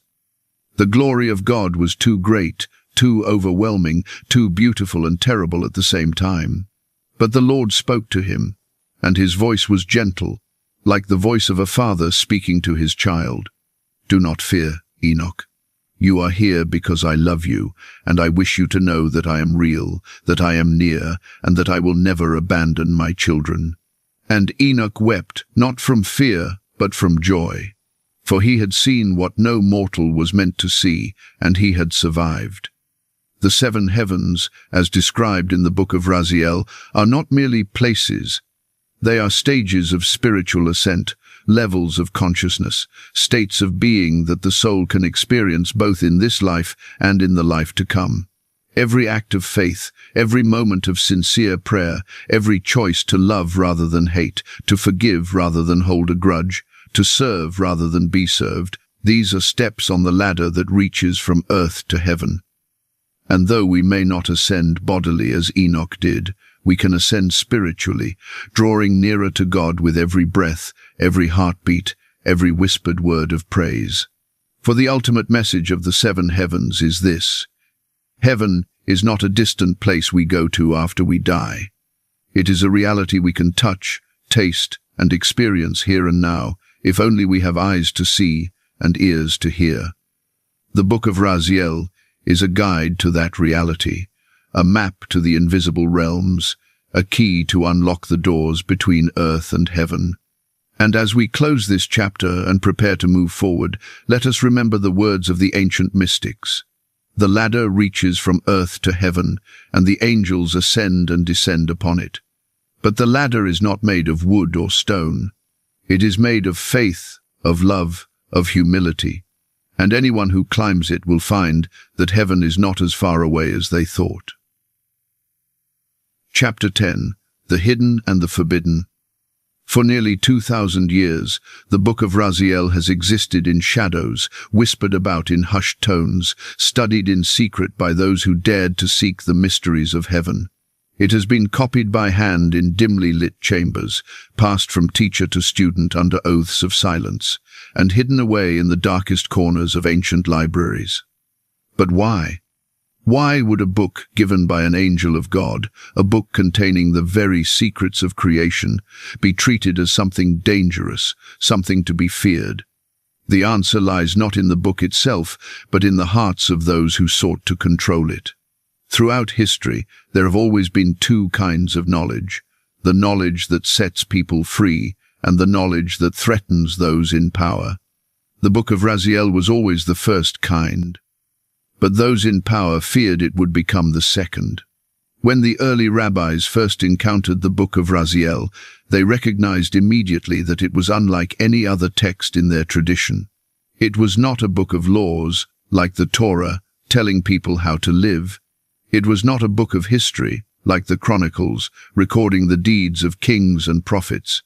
The glory of God was too great, too overwhelming, too beautiful and terrible at the same time. But the Lord spoke to him, and his voice was gentle, like the voice of a father speaking to his child. Do not fear, Enoch. You are here because I love you, and I wish you to know that I am real, that I am near, and that I will never abandon my children. And Enoch wept, not from fear, but from joy. For he had seen what no mortal was meant to see, and he had survived. The seven heavens, as described in the book of Raziel, are not merely places. They are stages of spiritual ascent, levels of consciousness, states of being that the soul can experience both in this life and in the life to come. Every act of faith, every moment of sincere prayer, every choice to love rather than hate, to forgive rather than hold a grudge, to serve rather than be served, these are steps on the ladder that reaches from earth to heaven. And though we may not ascend bodily as Enoch did, we can ascend spiritually, drawing nearer to God with every breath, every heartbeat, every whispered word of praise. For the ultimate message of the seven heavens is this: heaven is not a distant place we go to after we die. It is a reality we can touch, taste, and experience here and now, if only we have eyes to see and ears to hear. The book of Raziel is a guide to that reality, a map to the invisible realms, a key to unlock the doors between earth and heaven. And as we close this chapter and prepare to move forward, let us remember the words of the ancient mystics. The ladder reaches from earth to heaven, and the angels ascend and descend upon it. But the ladder is not made of wood or stone. It is made of faith, of love, of humility. And anyone who climbs it will find that heaven is not as far away as they thought. Chapter 10. The Hidden and the Forbidden. For nearly 2,000 years, the book of Raziel has existed in shadows, whispered about in hushed tones, studied in secret by those who dared to seek the mysteries of heaven. It has been copied by hand in dimly lit chambers, passed from teacher to student under oaths of silence, and hidden away in the darkest corners of ancient libraries. But why? Why would a book given by an angel of God, a book containing the very secrets of creation, be treated as something dangerous, something to be feared? The answer lies not in the book itself, but in the hearts of those who sought to control it. Throughout history, there have always been two kinds of knowledge: the knowledge that sets people free, and the knowledge that threatens those in power. The book of Raziel was always the first kind. But those in power feared it would become the second. When the early rabbis first encountered the book of Raziel, they recognized immediately that it was unlike any other text in their tradition. It was not a book of laws, like the Torah, telling people how to live. It was not a book of history, like the Chronicles, recording the deeds of kings and prophets.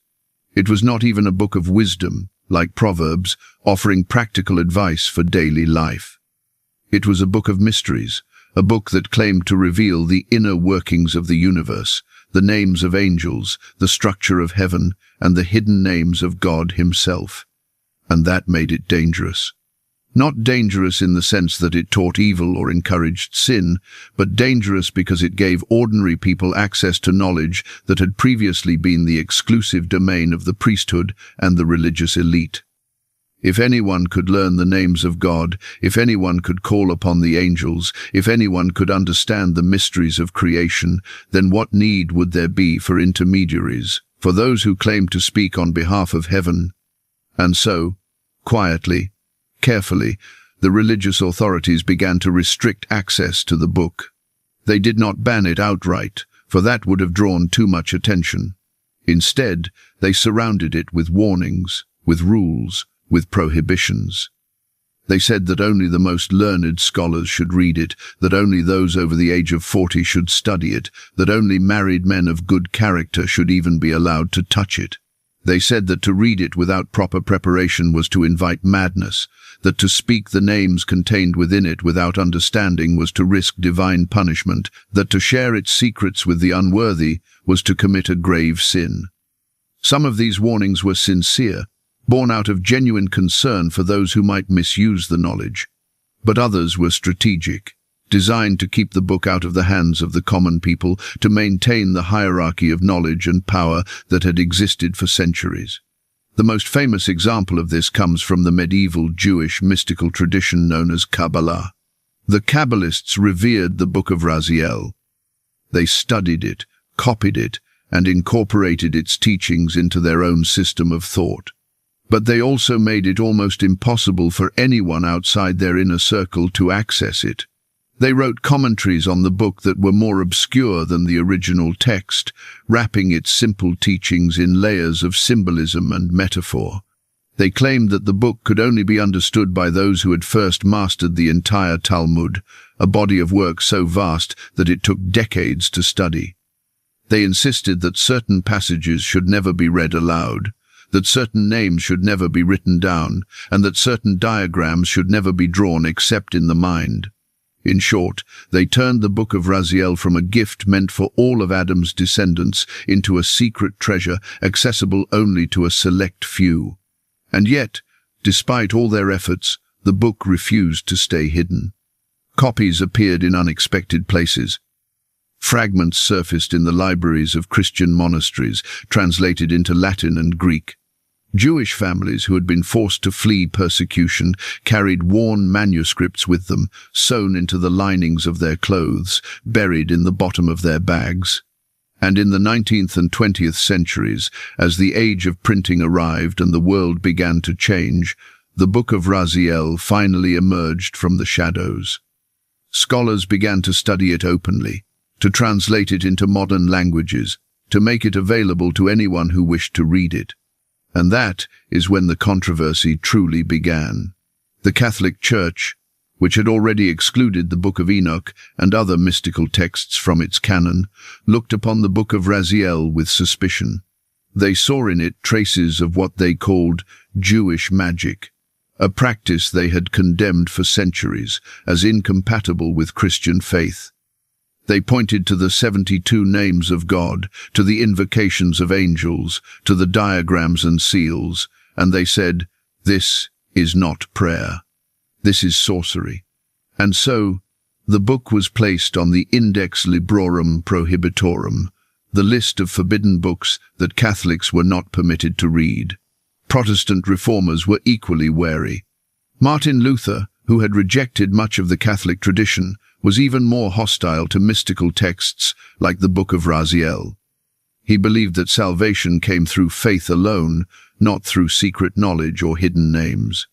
It was not even a book of wisdom, like Proverbs, offering practical advice for daily life. It was a book of mysteries, a book that claimed to reveal the inner workings of the universe, the names of angels, the structure of heaven, and the hidden names of God himself. And that made it dangerous. Not dangerous in the sense that it taught evil or encouraged sin, but dangerous because it gave ordinary people access to knowledge that had previously been the exclusive domain of the priesthood and the religious elite. If anyone could learn the names of God, if anyone could call upon the angels, if anyone could understand the mysteries of creation, then what need would there be for intermediaries, for those who claim to speak on behalf of heaven? And so, quietly, carefully, the religious authorities began to restrict access to the book. They did not ban it outright, for that would have drawn too much attention. Instead, they surrounded it with warnings, with rules, with prohibitions. They said that only the most learned scholars should read it, that only those over the age of 40 should study it, that only married men of good character should even be allowed to touch it. They said that to read it without proper preparation was to invite madness, that to speak the names contained within it without understanding was to risk divine punishment, that to share its secrets with the unworthy was to commit a grave sin. Some of these warnings were sincere, born out of genuine concern for those who might misuse the knowledge, but others were strategic, designed to keep the book out of the hands of the common people, to maintain the hierarchy of knowledge and power that had existed for centuries. The most famous example of this comes from the medieval Jewish mystical tradition known as Kabbalah. The Kabbalists revered the Book of Raziel. They studied it, copied it, and incorporated its teachings into their own system of thought. But they also made it almost impossible for anyone outside their inner circle to access it. They wrote commentaries on the book that were more obscure than the original text, wrapping its simple teachings in layers of symbolism and metaphor. They claimed that the book could only be understood by those who had first mastered the entire Talmud, a body of work so vast that it took decades to study. They insisted that certain passages should never be read aloud, that certain names should never be written down, and that certain diagrams should never be drawn except in the mind. In short, they turned the Book of Raziel from a gift meant for all of Adam's descendants into a secret treasure accessible only to a select few. And yet, despite all their efforts, the book refused to stay hidden. Copies appeared in unexpected places. Fragments surfaced in the libraries of Christian monasteries, translated into Latin and Greek. Jewish families who had been forced to flee persecution carried worn manuscripts with them, sewn into the linings of their clothes, buried in the bottom of their bags. And in the 19th and 20th centuries, as the age of printing arrived and the world began to change, the Book of Raziel finally emerged from the shadows. Scholars began to study it openly, to translate it into modern languages, to make it available to anyone who wished to read it. And that is when the controversy truly began. The Catholic Church, which had already excluded the Book of Enoch and other mystical texts from its canon, looked upon the Book of Raziel with suspicion. They saw in it traces of what they called Jewish magic, a practice they had condemned for centuries as incompatible with Christian faith. They pointed to the 72 names of God, to the invocations of angels, to the diagrams and seals, and they said, "This is not prayer. This is sorcery." And so, the book was placed on the Index Librorum Prohibitorum, the list of forbidden books that Catholics were not permitted to read. Protestant reformers were equally wary. Martin Luther, who had rejected much of the Catholic tradition, was even more hostile to mystical texts like the Book of Raziel. He believed that salvation came through faith alone, not through secret knowledge or hidden names.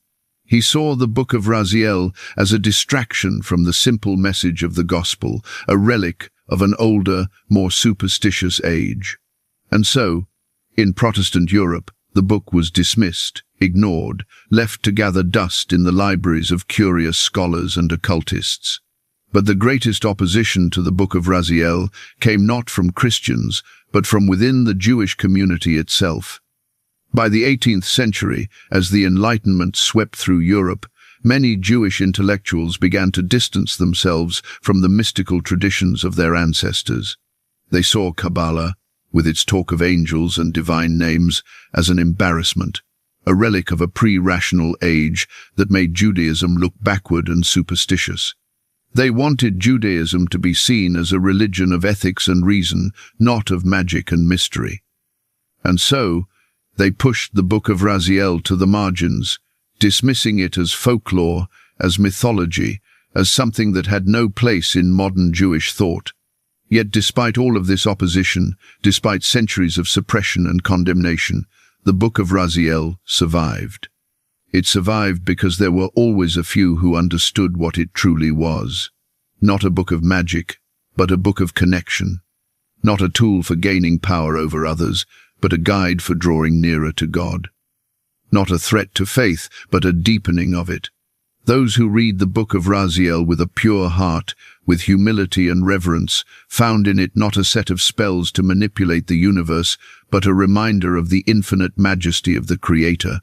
He saw the Book of Raziel as a distraction from the simple message of the gospel, a relic of an older, more superstitious age. And so, in Protestant Europe, the book was dismissed, ignored, left to gather dust in the libraries of curious scholars and occultists. But the greatest opposition to the Book of Raziel came not from Christians, but from within the Jewish community itself. By the 18th century, as the Enlightenment swept through Europe, many Jewish intellectuals began to distance themselves from the mystical traditions of their ancestors. They saw Kabbalah, with its talk of angels and divine names, as an embarrassment, a relic of a pre-rational age that made Judaism look backward and superstitious. They wanted Judaism to be seen as a religion of ethics and reason, not of magic and mystery. And so, they pushed the Book of Raziel to the margins, dismissing it as folklore, as mythology, as something that had no place in modern Jewish thought. Yet despite all of this opposition, despite centuries of suppression and condemnation, The Book of Raziel survived. It survived because there were always a few who understood what it truly was. Not a book of magic, but a book of connection. Not a tool for gaining power over others, but a guide for drawing nearer to God. Not a threat to faith, but a deepening of it. Those who read the Book of Raziel with a pure heart, with humility and reverence, found in it not a set of spells to manipulate the universe, but a reminder of the infinite majesty of the Creator.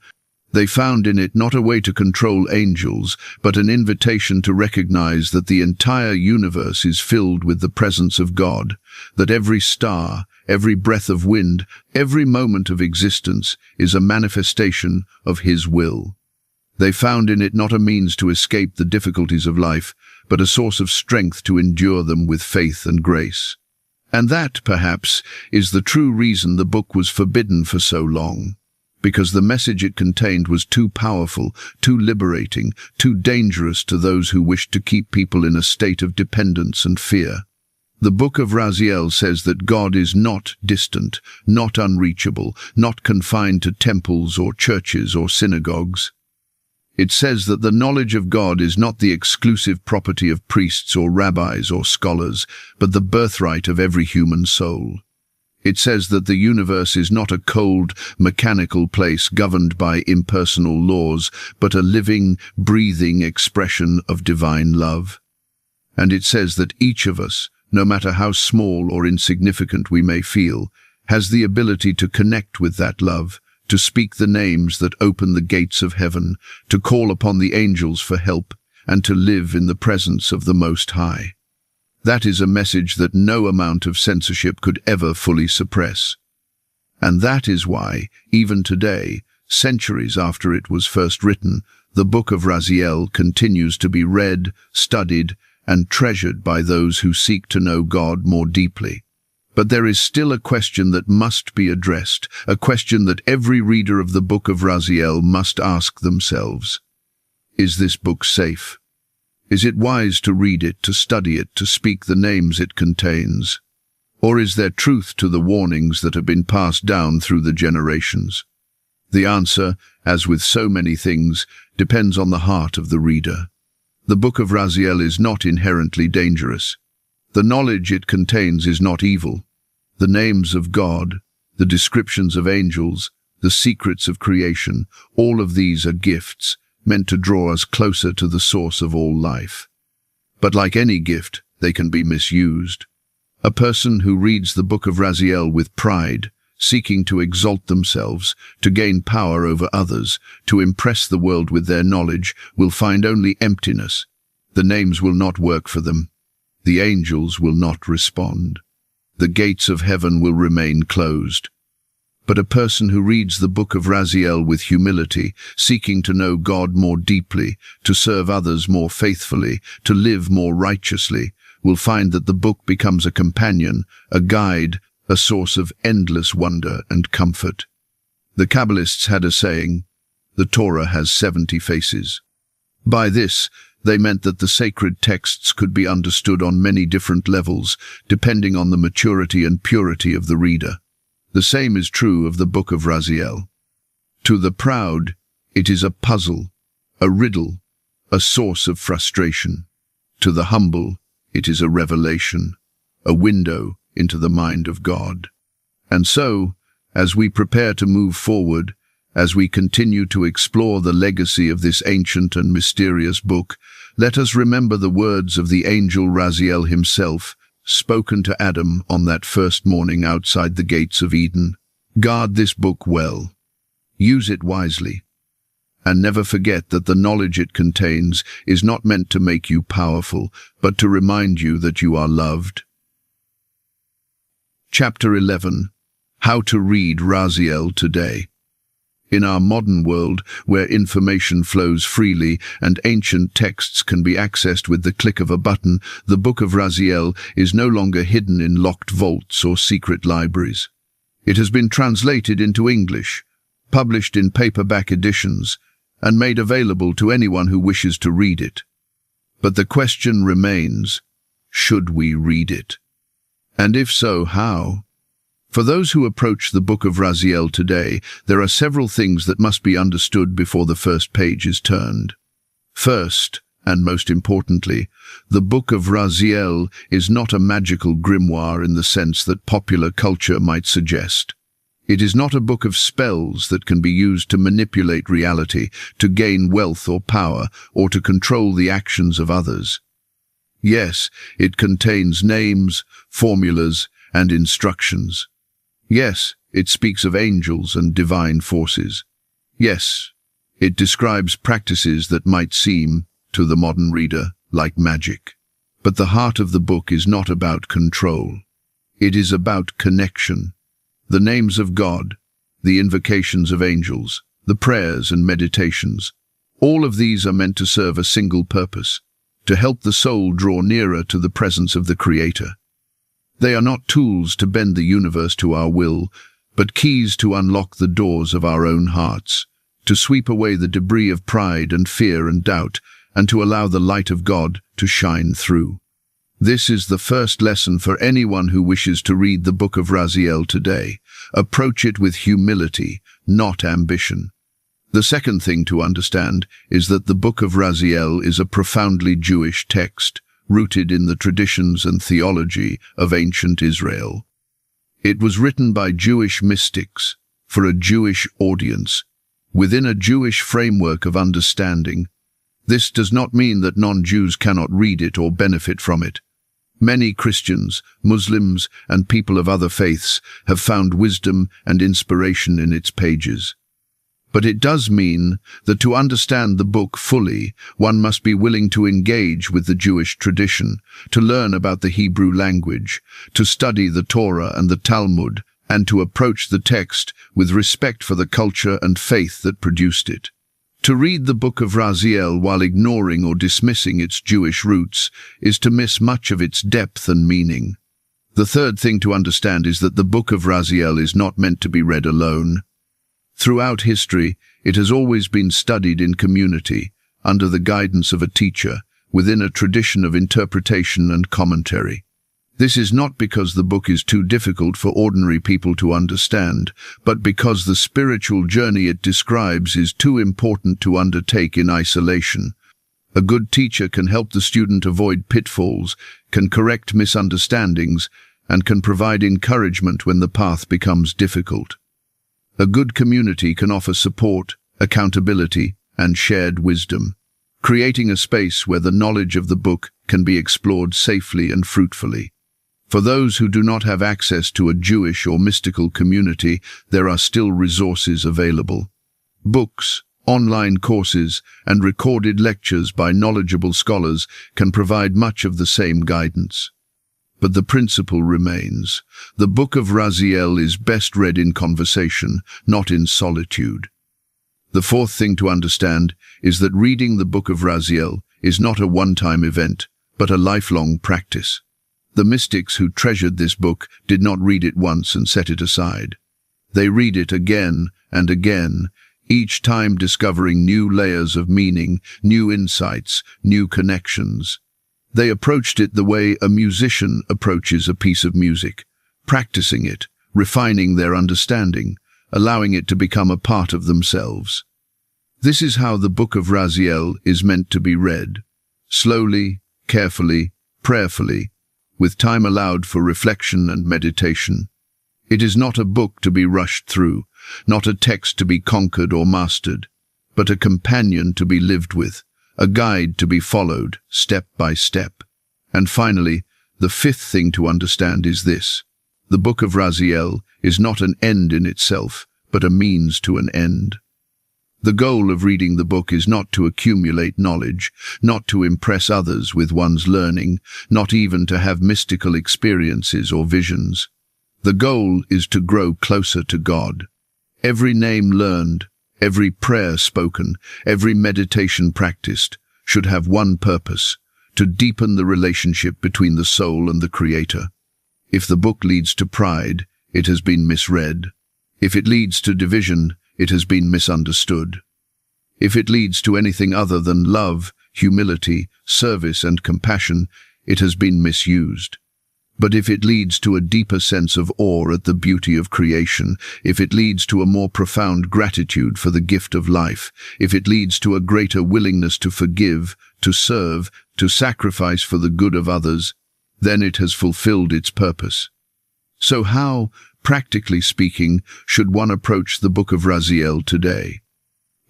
They found in it not a way to control angels, but an invitation to recognize that the entire universe is filled with the presence of God, that every star, every breath of wind, every moment of existence is a manifestation of His will. They found in it not a means to escape the difficulties of life, but a source of strength to endure them with faith and grace. And that, perhaps, is the true reason the book was forbidden for so long. Because the message it contained was too powerful, too liberating, too dangerous to those who wished to keep people in a state of dependence and fear. The Book of Raziel says that God is not distant, not unreachable, not confined to temples or churches or synagogues. It says that the knowledge of God is not the exclusive property of priests or rabbis or scholars, but the birthright of every human soul. It says that the universe is not a cold, mechanical place governed by impersonal laws, but a living, breathing expression of divine love. And it says that each of us, no matter how small or insignificant we may feel, has the ability to connect with that love, to speak the names that open the gates of heaven, to call upon the angels for help, and to live in the presence of the Most High. That is a message that no amount of censorship could ever fully suppress. And that is why, even today, centuries after it was first written, the Book of Raziel continues to be read, studied, and treasured by those who seek to know God more deeply. But there is still a question that must be addressed, a question that every reader of the Book of Raziel must ask themselves. Is this book safe? Is it wise to read it, to study it, to speak the names it contains? Or is there truth to the warnings that have been passed down through the generations? The answer, as with so many things, depends on the heart of the reader. The Book of Raziel is not inherently dangerous. The knowledge it contains is not evil. The names of God, the descriptions of angels, the secrets of creation, all of these are gifts, meant to draw us closer to the source of all life. But like any gift, they can be misused. A person who reads the Book of Raziel with pride, seeking to exalt themselves, to gain power over others, to impress the world with their knowledge, will find only emptiness. The names will not work for them. The angels will not respond. The gates of heaven will remain closed. But a person who reads the Book of Raziel with humility, seeking to know God more deeply, to serve others more faithfully, to live more righteously, will find that the book becomes a companion, a guide, a source of endless wonder and comfort. The Kabbalists had a saying, "The Torah has 70 faces." By this, they meant that the sacred texts could be understood on many different levels, depending on the maturity and purity of the reader. The same is true of the Book of Raziel. To the proud, it is a puzzle, a riddle, a source of frustration. To the humble, it is a revelation, a window into the mind of God. And so, as we prepare to move forward, as we continue to explore the legacy of this ancient and mysterious book, let us remember the words of the angel Raziel himself, spoken to Adam on that first morning outside the gates of Eden. Guard this book well. Use it wisely. And never forget that the knowledge it contains is not meant to make you powerful, but to remind you that you are loved. Chapter 11. How to read Raziel today. In our modern world, where information flows freely and ancient texts can be accessed with the click of a button, the Book of Raziel is no longer hidden in locked vaults or secret libraries. It has been translated into English, published in paperback editions, and made available to anyone who wishes to read it. But the question remains, should we read it? And if so, how? For those who approach the Book of Raziel today, there are several things that must be understood before the first page is turned. First, and most importantly, the Book of Raziel is not a magical grimoire in the sense that popular culture might suggest. It is not a book of spells that can be used to manipulate reality, to gain wealth or power, or to control the actions of others. Yes, it contains names, formulas, and instructions. Yes, it speaks of angels and divine forces. Yes, it describes practices that might seem, to the modern reader, like magic. But the heart of the book is not about control. It is about connection. The names of God, the invocations of angels, the prayers and meditations, all of these are meant to serve a single purpose, to help the soul draw nearer to the presence of the Creator. They are not tools to bend the universe to our will, but keys to unlock the doors of our own hearts, to sweep away the debris of pride and fear and doubt, and to allow the light of God to shine through. This is the first lesson for anyone who wishes to read the Book of Raziel today. Approach it with humility, not ambition. The second thing to understand is that the Book of Raziel is a profoundly Jewish text, rooted in the traditions and theology of ancient Israel. It was written by Jewish mystics, for a Jewish audience, within a Jewish framework of understanding. This does not mean that non-Jews cannot read it or benefit from it. Many Christians, Muslims, and people of other faiths have found wisdom and inspiration in its pages. But it does mean that to understand the book fully, one must be willing to engage with the Jewish tradition, to learn about the Hebrew language, to study the Torah and the Talmud, and to approach the text with respect for the culture and faith that produced it. To read the Book of Raziel while ignoring or dismissing its Jewish roots is to miss much of its depth and meaning. The third thing to understand is that the Book of Raziel is not meant to be read alone. Throughout history, it has always been studied in community, under the guidance of a teacher, within a tradition of interpretation and commentary. This is not because the book is too difficult for ordinary people to understand, but because the spiritual journey it describes is too important to undertake in isolation. A good teacher can help the student avoid pitfalls, can correct misunderstandings, and can provide encouragement when the path becomes difficult. A good community can offer support, accountability, and shared wisdom, creating a space where the knowledge of the book can be explored safely and fruitfully. For those who do not have access to a Jewish or mystical community, there are still resources available. Books, online courses, and recorded lectures by knowledgeable scholars can provide much of the same guidance. But the principle remains. The Book of Raziel is best read in conversation, not in solitude. The fourth thing to understand is that reading the Book of Raziel is not a one-time event, but a lifelong practice. The mystics who treasured this book did not read it once and set it aside. They read it again and again, each time discovering new layers of meaning, new insights, new connections. They approached it the way a musician approaches a piece of music, practicing it, refining their understanding, allowing it to become a part of themselves. This is how the Book of Raziel is meant to be read, slowly, carefully, prayerfully, with time allowed for reflection and meditation. It is not a book to be rushed through, not a text to be conquered or mastered, but a companion to be lived with, a guide to be followed, step by step. And finally, the fifth thing to understand is this. The Book of Raziel is not an end in itself, but a means to an end. The goal of reading the book is not to accumulate knowledge, not to impress others with one's learning, not even to have mystical experiences or visions. The goal is to grow closer to God. Every name learned, every prayer spoken, every meditation practiced should have one purpose: to deepen the relationship between the soul and the Creator. If the book leads to pride, it has been misread. If it leads to division, it has been misunderstood. If it leads to anything other than love, humility, service, and compassion, it has been misused. But if it leads to a deeper sense of awe at the beauty of creation, if it leads to a more profound gratitude for the gift of life, if it leads to a greater willingness to forgive, to serve, to sacrifice for the good of others, then it has fulfilled its purpose. So how, practically speaking, should one approach the Book of Raziel today?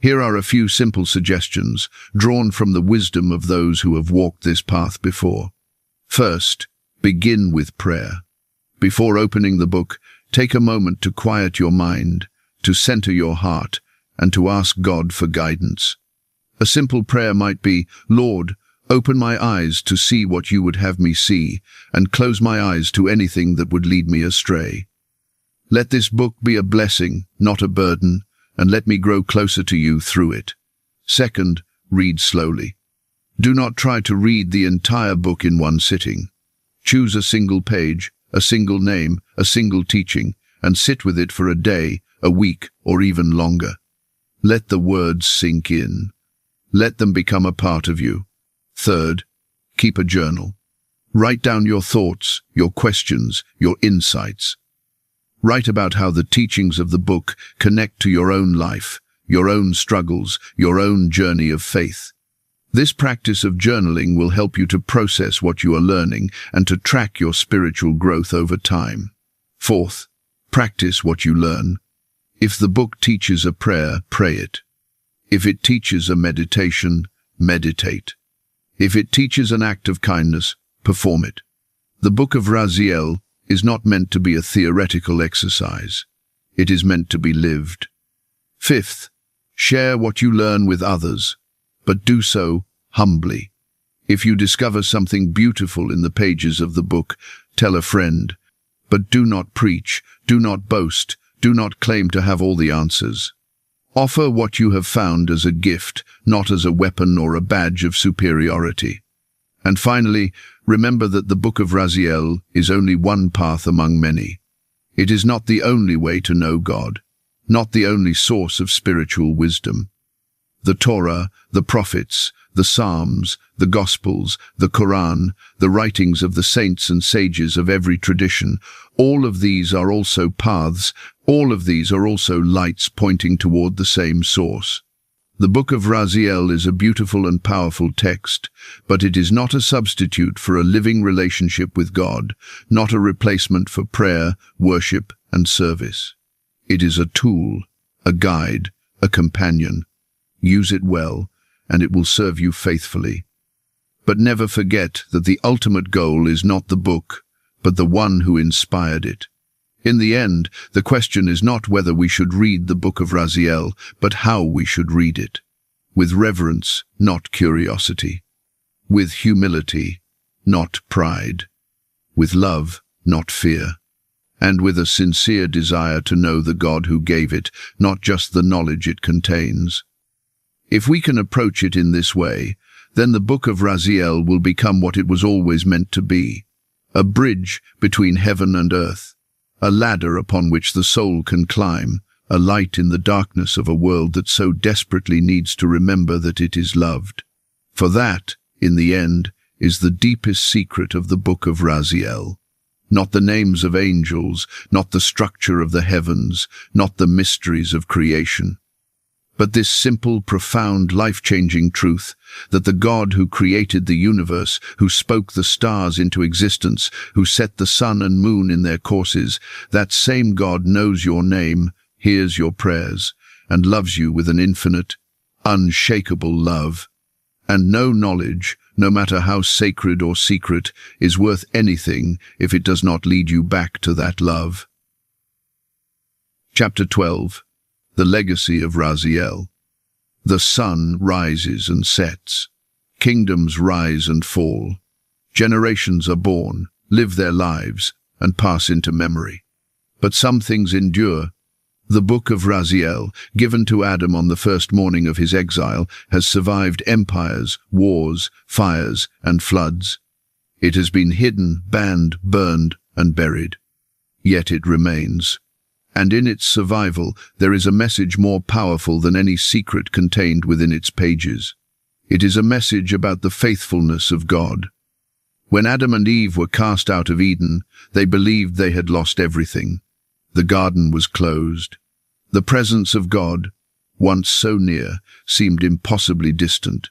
Here are a few simple suggestions, drawn from the wisdom of those who have walked this path before. First, begin with prayer. Before opening the book, take a moment to quiet your mind, to center your heart, and to ask God for guidance. A simple prayer might be, Lord, open my eyes to see what you would have me see, and close my eyes to anything that would lead me astray. Let this book be a blessing, not a burden, and let me grow closer to you through it. Second, read slowly. Do not try to read the entire book in one sitting. Choose a single page, a single name, a single teaching, and sit with it for a day, a week, or even longer. Let the words sink in. Let them become a part of you. Third, keep a journal. Write down your thoughts, your questions, your insights. Write about how the teachings of the book connect to your own life, your own struggles, your own journey of faith. This practice of journaling will help you to process what you are learning and to track your spiritual growth over time. Fourth, practice what you learn. If the book teaches a prayer, pray it. If it teaches a meditation, meditate. If it teaches an act of kindness, perform it. The Book of Raziel is not meant to be a theoretical exercise. It is meant to be lived. Fifth, share what you learn with others, but do so humbly. If you discover something beautiful in the pages of the book, tell a friend. But do not preach, do not boast, do not claim to have all the answers. Offer what you have found as a gift, not as a weapon or a badge of superiority. And finally, remember that the Book of Raziel is only one path among many. It is not the only way to know God, not the only source of spiritual wisdom. The Torah, the prophets, the Psalms, the Gospels, the Quran, the writings of the saints and sages of every tradition, all of these are also paths, all of these are also lights pointing toward the same source. The Book of Raziel is a beautiful and powerful text, but it is not a substitute for a living relationship with God, not a replacement for prayer, worship, and service. It is a tool, a guide, a companion. Use it well, and it will serve you faithfully. But never forget that the ultimate goal is not the book, but the one who inspired it. In the end, the question is not whether we should read the Book of Raziel, but how we should read it. With reverence, not curiosity. With humility, not pride. With love, not fear. And with a sincere desire to know the God who gave it, not just the knowledge it contains. If we can approach it in this way, then the Book of Raziel will become what it was always meant to be, a bridge between heaven and earth, a ladder upon which the soul can climb, a light in the darkness of a world that so desperately needs to remember that it is loved. For that, in the end, is the deepest secret of the Book of Raziel. Not the names of angels, not the structure of the heavens, not the mysteries of creation, but this simple, profound, life-changing truth that the God who created the universe, who spoke the stars into existence, who set the sun and moon in their courses, that same God knows your name, hears your prayers, and loves you with an infinite, unshakable love. And no knowledge, no matter how sacred or secret, is worth anything if it does not lead you back to that love. Chapter 12. The Legacy of Raziel. The sun rises and sets. Kingdoms rise and fall. Generations are born, live their lives, and pass into memory. But some things endure. The Book of Raziel, given to Adam on the first morning of his exile, has survived empires, wars, fires, and floods. It has been hidden, banned, burned, and buried. Yet it remains. And in its survival, there is a message more powerful than any secret contained within its pages. It is a message about the faithfulness of God. When Adam and Eve were cast out of Eden, they believed they had lost everything. The garden was closed. The presence of God, once so near, seemed impossibly distant.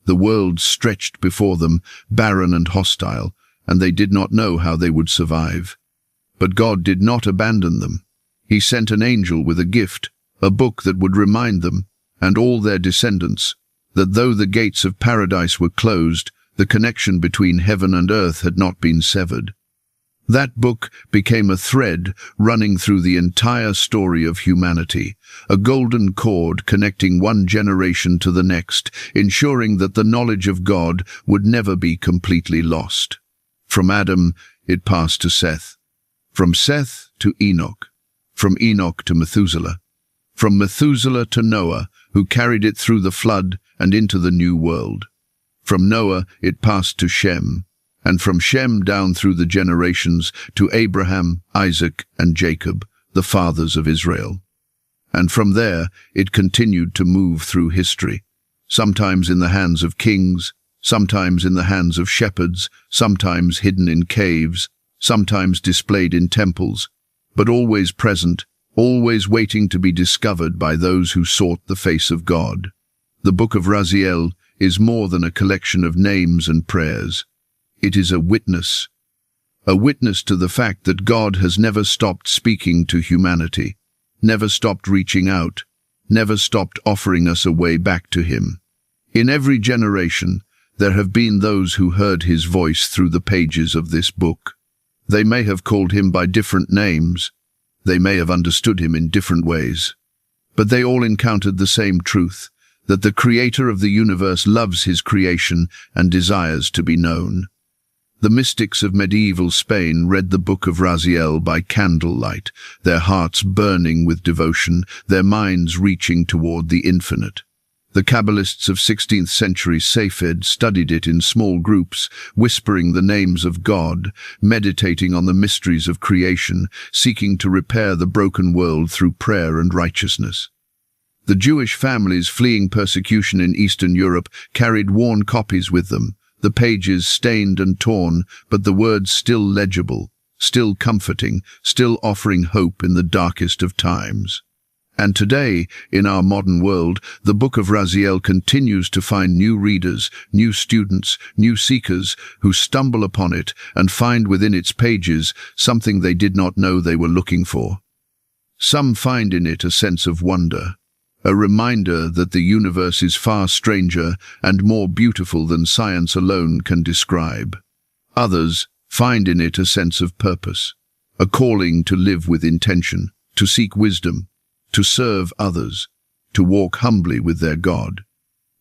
The world stretched before them, barren and hostile, and they did not know how they would survive. But God did not abandon them. He sent an angel with a gift, a book that would remind them, and all their descendants, that though the gates of paradise were closed, the connection between heaven and earth had not been severed. That book became a thread running through the entire story of humanity, a golden cord connecting one generation to the next, ensuring that the knowledge of God would never be completely lost. From Adam, it passed to Seth. From Seth to Enoch. From Enoch to Methuselah. From Methuselah to Noah, who carried it through the flood and into the new world. From Noah, it passed to Shem, and from Shem down through the generations to Abraham, Isaac, and Jacob, the fathers of Israel. And from there, it continued to move through history, sometimes in the hands of kings, sometimes in the hands of shepherds, sometimes hidden in caves, sometimes displayed in temples, but always present, always waiting to be discovered by those who sought the face of God. The book of Raziel is more than a collection of names and prayers. It is a witness to the fact that God has never stopped speaking to humanity, never stopped reaching out, never stopped offering us a way back to Him. In every generation, there have been those who heard His voice through the pages of this book. They may have called Him by different names, they may have understood Him in different ways, but they all encountered the same truth, that the Creator of the universe loves His creation and desires to be known. The mystics of medieval Spain read the book of Raziel by candlelight, their hearts burning with devotion, their minds reaching toward the infinite. The Kabbalists of 16th century Safed studied it in small groups, whispering the names of God, meditating on the mysteries of creation, seeking to repair the broken world through prayer and righteousness. The Jewish families fleeing persecution in Eastern Europe carried worn copies with them, the pages stained and torn, but the words still legible, still comforting, still offering hope in the darkest of times. And today, in our modern world, the book of Raziel continues to find new readers, new students, new seekers who stumble upon it and find within its pages something they did not know they were looking for. Some find in it a sense of wonder, a reminder that the universe is far stranger and more beautiful than science alone can describe. Others find in it a sense of purpose, a calling to live with intention, to seek wisdom, to serve others, to walk humbly with their God.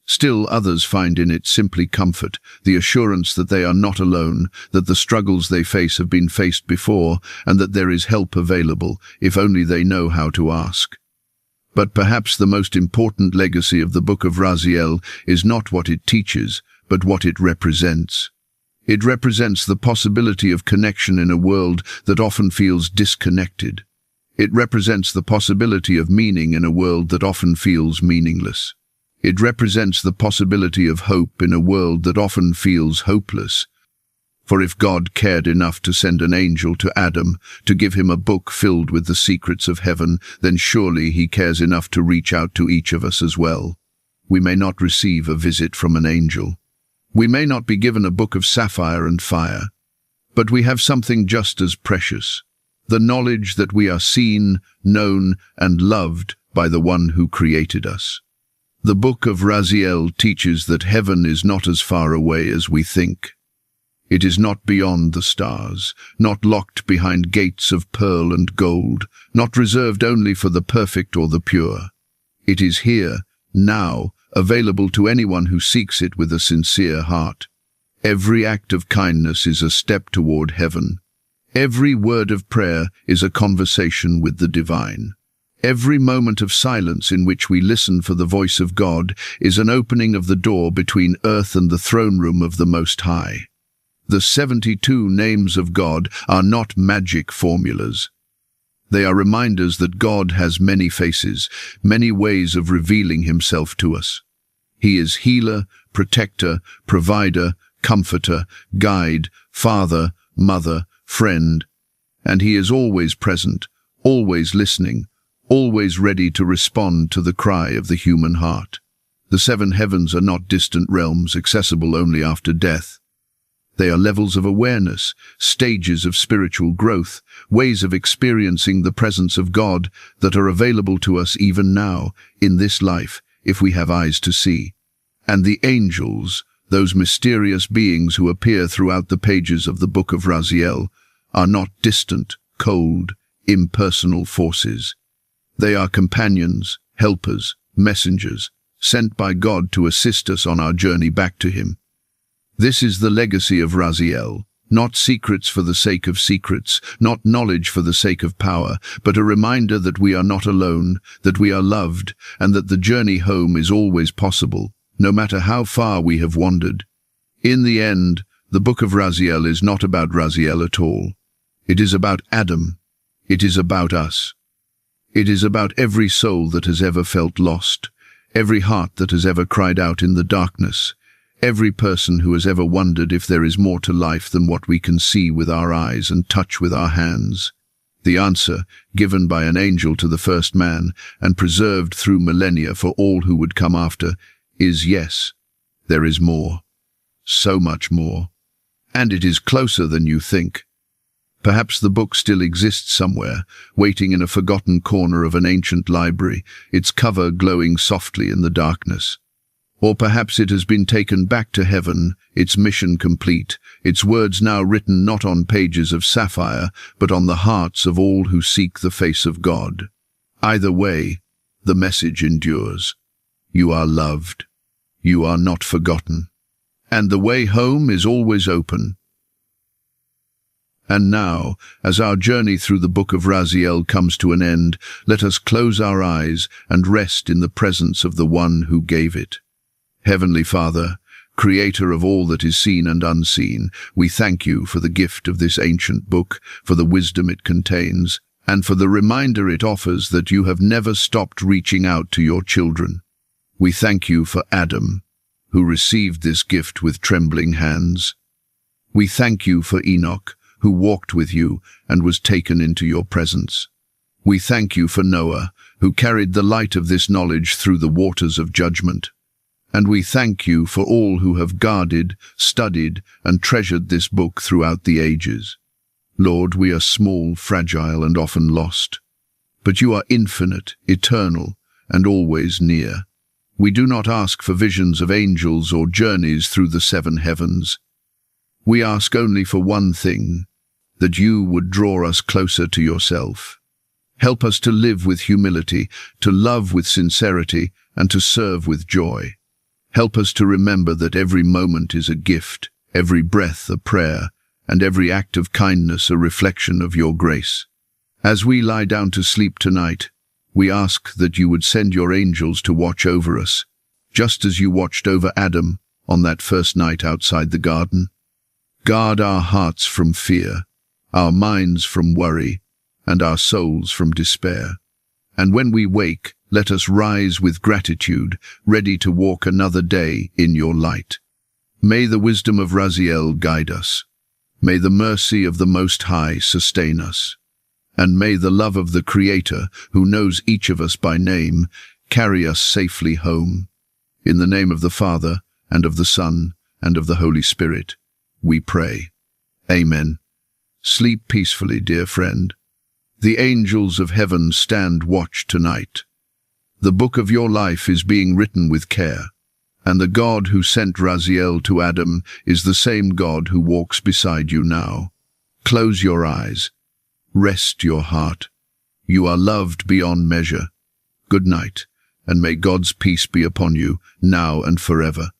Still others find in it simply comfort, the assurance that they are not alone, that the struggles they face have been faced before, and that there is help available, if only they know how to ask. But perhaps the most important legacy of the book of Raziel is not what it teaches, but what it represents. It represents the possibility of connection in a world that often feels disconnected. It represents the possibility of meaning in a world that often feels meaningless. It represents the possibility of hope in a world that often feels hopeless. For if God cared enough to send an angel to Adam to give him a book filled with the secrets of heaven, then surely He cares enough to reach out to each of us as well. We may not receive a visit from an angel. We may not be given a book of sapphire and fire, but we have something just as precious. The knowledge that we are seen, known, and loved by the one who created us. The book of Raziel teaches that heaven is not as far away as we think. It is not beyond the stars, not locked behind gates of pearl and gold, not reserved only for the perfect or the pure. It is here, now, available to anyone who seeks it with a sincere heart. Every act of kindness is a step toward heaven. Every word of prayer is a conversation with the divine. Every moment of silence in which we listen for the voice of God is an opening of the door between earth and the throne room of the Most High. The 72 names of God are not magic formulas. They are reminders that God has many faces, many ways of revealing Himself to us. He is healer, protector, provider, comforter, guide, father, mother, friend. And he is always present, always listening, always ready to respond to the cry of the human heart. The seven heavens are not distant realms accessible only after death. They are levels of awareness, stages of spiritual growth, ways of experiencing the presence of God that are available to us even now, in this life, if we have eyes to see. And the angels, those mysterious beings who appear throughout the pages of the book of Raziel, are not distant, cold, impersonal forces. They are companions, helpers, messengers, sent by God to assist us on our journey back to Him. This is the legacy of Raziel, not secrets for the sake of secrets, not knowledge for the sake of power, but a reminder that we are not alone, that we are loved, and that the journey home is always possible, no matter how far we have wandered. In the end, the book of Raziel is not about Raziel at all. It is about Adam. It is about us. It is about every soul that has ever felt lost, every heart that has ever cried out in the darkness, every person who has ever wondered if there is more to life than what we can see with our eyes and touch with our hands. The answer, given by an angel to the first man and preserved through millennia for all who would come after, is yes, there is more. So much more. And it is closer than you think. Perhaps the book still exists somewhere, waiting in a forgotten corner of an ancient library, its cover glowing softly in the darkness. Or perhaps it has been taken back to heaven, its mission complete, its words now written not on pages of sapphire, but on the hearts of all who seek the face of God. Either way, the message endures. You are loved. You are not forgotten. And the way home is always open. And now, as our journey through the book of Raziel comes to an end, let us close our eyes and rest in the presence of the one who gave it. Heavenly Father, Creator of all that is seen and unseen, we thank you for the gift of this ancient book, for the wisdom it contains, and for the reminder it offers that you have never stopped reaching out to your children. We thank you for Adam, who received this gift with trembling hands. We thank you for Enoch, who walked with you and was taken into your presence. We thank you for Noah, who carried the light of this knowledge through the waters of judgment. And we thank you for all who have guarded, studied, and treasured this book throughout the ages. Lord, we are small, fragile, and often lost. But you are infinite, eternal, and always near. We do not ask for visions of angels or journeys through the seven heavens. We ask only for one thing, that you would draw us closer to yourself. Help us to live with humility, to love with sincerity, and to serve with joy. Help us to remember that every moment is a gift, every breath a prayer, and every act of kindness a reflection of your grace. As we lie down to sleep tonight, we ask that you would send your angels to watch over us, just as you watched over Adam on that first night outside the garden. Guard our hearts from fear, our minds from worry, and our souls from despair. And when we wake, let us rise with gratitude, ready to walk another day in your light. May the wisdom of Raziel guide us. May the mercy of the Most High sustain us. And may the love of the Creator, who knows each of us by name, carry us safely home. In the name of the Father, and of the Son, and of the Holy Spirit, we pray. Amen. Sleep peacefully, dear friend. The angels of heaven stand watch tonight. The book of your life is being written with care, and the God who sent Raziel to Adam is the same God who walks beside you now. Close your eyes. Rest your heart. You are loved beyond measure. Good night, and may God's peace be upon you, now and forever.